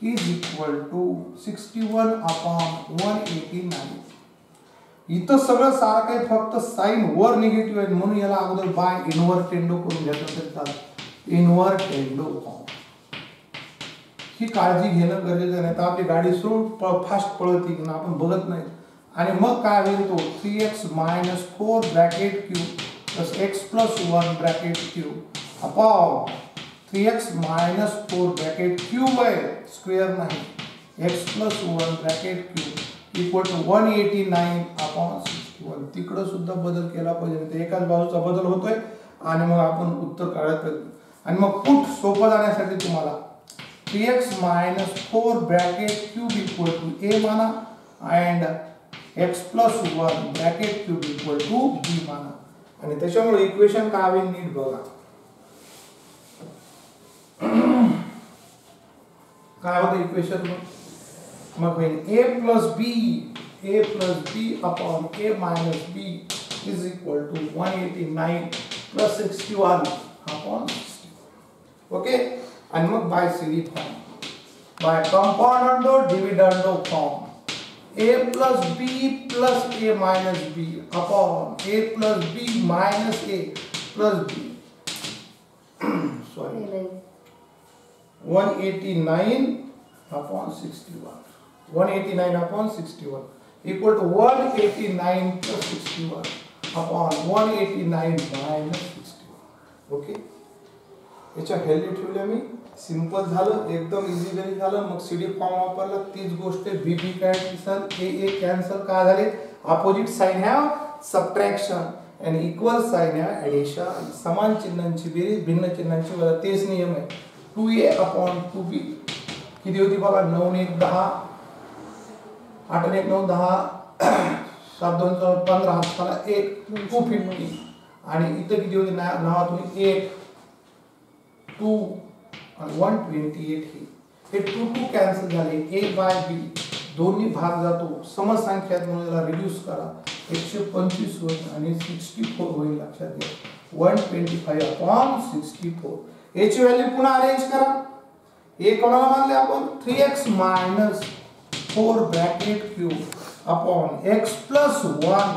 is equal to 61/189. इथं सगळं सारखं आहे, फक्त साइन वर निगेटिव्ह आहे, म्हणून याला अगोदर बाय इन्व्हर्टेंडो करून घ्यायचं असेल इन्व्हर्टेंडो फॉर्म. ही काळजी घेणं गरजेचं नाही तर आपली गाडी सुरू फास्ट पळती की आपण बघत नाही. आणि मग काय होईल, तो 3x - 4 bracket cube plus x + 1 bracket cube upon 3x - 4 bracket cube आहे, स्क्वेअर नाही, x + 1 bracket cube equal to 189/61. तिकडं सुद्धा बदल केला पाहिजे, तर एकाच बाजूचा बदल होतोय आणि मग आपण उत्तर काढायचं. आणि मग पुट सोपं जाण्यासाठी तुम्हाला 3x - 4 bracket cube equal to a माना and x + 1 bracket cube equal to b माना. आणि त्याच्यामुळे इक्वेशन काय होईल नीट बघा. काय होतं इक्वेशन, मग होईल a + b upon a - b is equal to 189 + 61/60. Okay, आणि मग by CD form, by componendo dividendo form, a + b + a - b upon a + b - a + b. Sorry, 189/61 equal to 189 + 61 upon 189 - 61. Okay, याच्या value ठेवल्या मी. Simple झालं, एकदम easy जरी झालं. मग सीडी फॉर्म वापरला, तीच गोष्ट. बीबी कॅन्सल, ए कॅन्सल, काय झाले, अपोजिट साइन हॅव सबट्रॅक्शन आणि इक्वल साइन हॅव ऍडिशन. समान चिन्हांची बेरीज भिन्न चिन्हांची वजा, तेच नियम आहे. 2a अपॉन 2b किती होती बघा, 9 × 1 = 10, 8 × 1 = 9, 10, 7 × 2 = 15, 1 250. आणि इथं किती होती नावातून 8 2 आणि 128. हे 2 कॅन्सल झाले. a बाय b दोन्ही भाग जातो, समसंख्यात म्हणून याला रिड्यूस करा, 125 होईल आणि 64 होईल. लक्षात घ्या, 125/64. याची व्हॅल्यू पुन्हा अरेंज करा. हे कोणाला मानले आपण, 3x - 4 bracket cube upon x + 1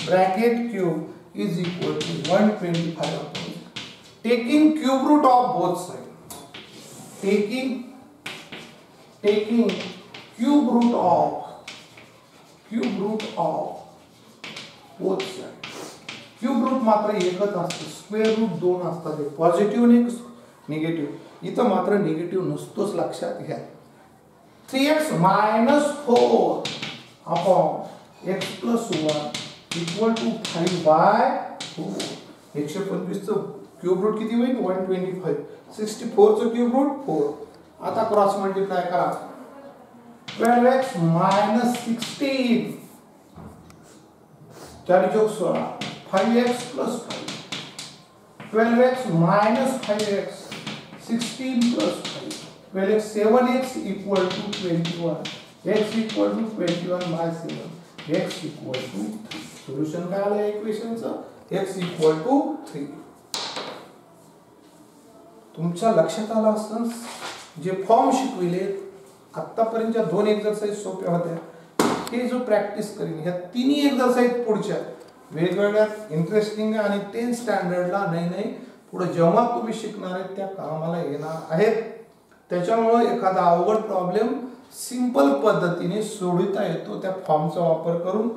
bracket cube is equal to 125. Taking cube root of both side, taking cube root of both sides. Cube root मात्र एकच असते, स्क्वेअर रूट 2 असतात, पॉझिटिव्ह आणि निगेटिव्ह. इथं मात्र निगेटिव्ह नसतोच, लक्षात घ्या. 3x - 4 upon x + 1 equal to 5/4. 125 चं क्यूब रूट किती होईल, 125. 64 चं क्यूब रूट 4. आता क्रॉस मल्टिप्लाय करा. 12x - 16 4 × 16, 5x + 5. 12x - 5x 16 + 5, 12x 7x equal to 21, x equal to 21/7, x equal to 3. Solution काय आलं इक्वेशनचं, x equal to 3. तुमच्या लक्षात आलं असतं जे फॉर्म शिकविले आतापर्यंतच्या 2 एक्सरसाइज सोप्या होत्या. हे जो प्रॅक्टिस करीन ह्या तिन्ही एक्सरसाइज पुढच्या वेगवेगळ्या इंटरेस्टिंग आणि 10th स्टँडर्डला नाही पुढे जेव्हा तुम्ही शिकणार आहेत त्या कामाला येणार आहेत. त्याच्यामुळे एखादा अवघड प्रॉब्लेम सिंपल पद्धतीने सोडविता येतो. त्या फॉर्मचा वापर करून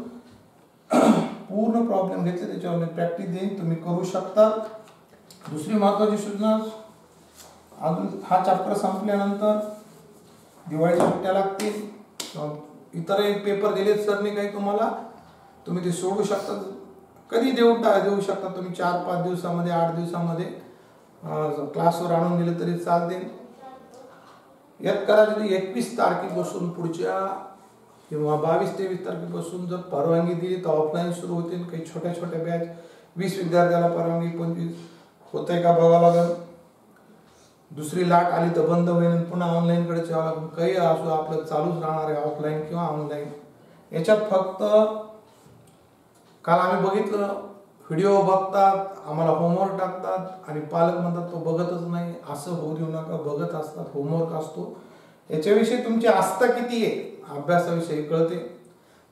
पूर्ण प्रॉब्लेम घेतले त्याच्यावर प्रॅक्टिस देईन, तुम्ही करू शकता. दुसरी महत्त्वाची सूचना, अजून हा चॅप्टर संपल्यानंतर दिवाळीच्या सुट्ट्या लागतील. इतर एक पेपर दिलेत सरने काही तुम्हाला, तुम्ही ते सोडू शकता. कधी देऊ शकता तुम्ही, 4-5 दिवसामध्ये 8 दिवसामध्ये क्लासवर आणून दिले तरी चालते. यात कदाचित 21 तारखेपासून पुढच्या किंवा 22-23 तारखेपासून जर परवानगी दिली तर ऑफलाईन सुरू होतील. काही छोट्या छोट्या बॅच 20 विद्यार्थ्याला परवानगी, 25 होतंय का बघावं लागेल. दुसरी लाट आली तर बंद होईल, पुन्हा ऑनलाईन कडे जावं लागेल. काही असो आपलं चालूच राहणार आहे ऑफलाईन किंवा ऑनलाईन. याच्यात फक्त काल आम्ही बघितलं, व्हिडिओ बघतात, आम्हाला होमवर्क टाकतात आणि पालक म्हणतात तो बघतच नाही. असं होऊ देऊ नका, बघत असतात, होमवर्क असतो. याच्याविषयी तुमची आस्था किती आहे, अभ्यासाविषयी कळते.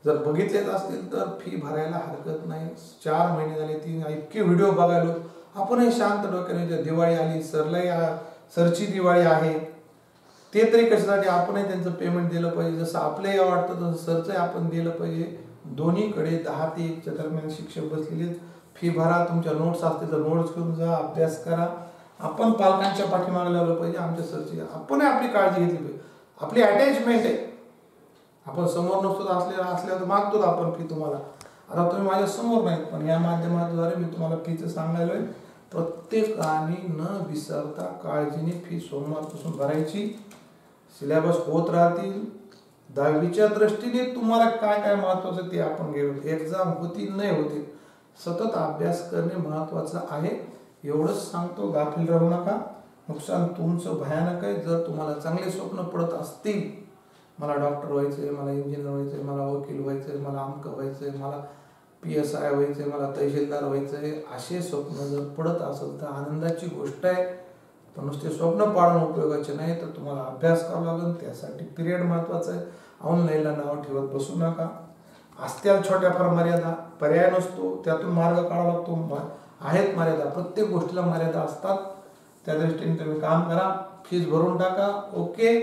जर बघितलेच असतील तर फी भरायला हरकत नाही. 4 महिने झाले, 3 इतके व्हिडिओ बघायलो. आपणही शांत डोक्याने, दिवाळी आली, सरची दिवाळी आहे, ते तरी कशासाठी आपणही त्यांचं पेमेंट दिलं पाहिजे. जसं आपल्याही वाटतं तसं सरचंही आपण दिलं पाहिजे. दोन्हीकडे 10 ते 1च्या दरम्यान शिक्षक बसलेले. फी भरा, तुमच्या नोट्स असतील तर नोट्स घेऊन जा, अभ्यास करा. आपण पालकांच्या पाठीमागे लावलं पाहिजे. आमच्या सरची आपण आपली काळजी घेतली पाहिजे. आपली अटॅचमेंट आहे. आपण समोर नसतो असल्यावर मागतो आपण फी तुम्हाला. आता तुम्ही माझ्या समोर नाहीत, पण या माध्यमाद्वारे मी तुम्हाला फीचं सांगायलोय. प्रत्येकाने न विसरता काळजीने फी सोमवारपासून भरायची. सिलेबस होत राहतील. 10वीच्या दृष्टीने तुम्हाला काय काय महत्वाचं ते आपण घेऊ. एक्झाम होतील नाही होतील, सतत अभ्यास करणे महत्वाचं आहे. एवढंच सांगतो, गाफील राहू नका. नुकसान तुमचं भयानक आहे. जर तुम्हाला चांगले स्वप्न पडत असतील, मला डॉक्टर व्हायचंय, मला इंजिनियर व्हायचंय, मला वकील व्हायचंय, मला अमकं व्हायचंय, मला PSI व्हायचंय, मला तहसीलदार व्हायचंय, असे स्वप्न जर पडत असेल तर आनंदाची गोष्ट आहे. पण नुसते स्वप्न पाडून उपयोगाचे नाही, तर तुम्हाला अभ्यास करावा लागेल. त्यासाठी पिरियड महत्वाचा आहे. ऑनलाईनला नाव ठेवत बसू नका. असत्या छोट्या फार मर्यादा, पर्याय नसतो, त्यातून मार्ग काढावा लागतो. आहेत मर्यादा, प्रत्येक गोष्टीला मर्यादा असतात. त्या दृष्टीने तुम्ही काम करा. फीस भरून टाका. ओके.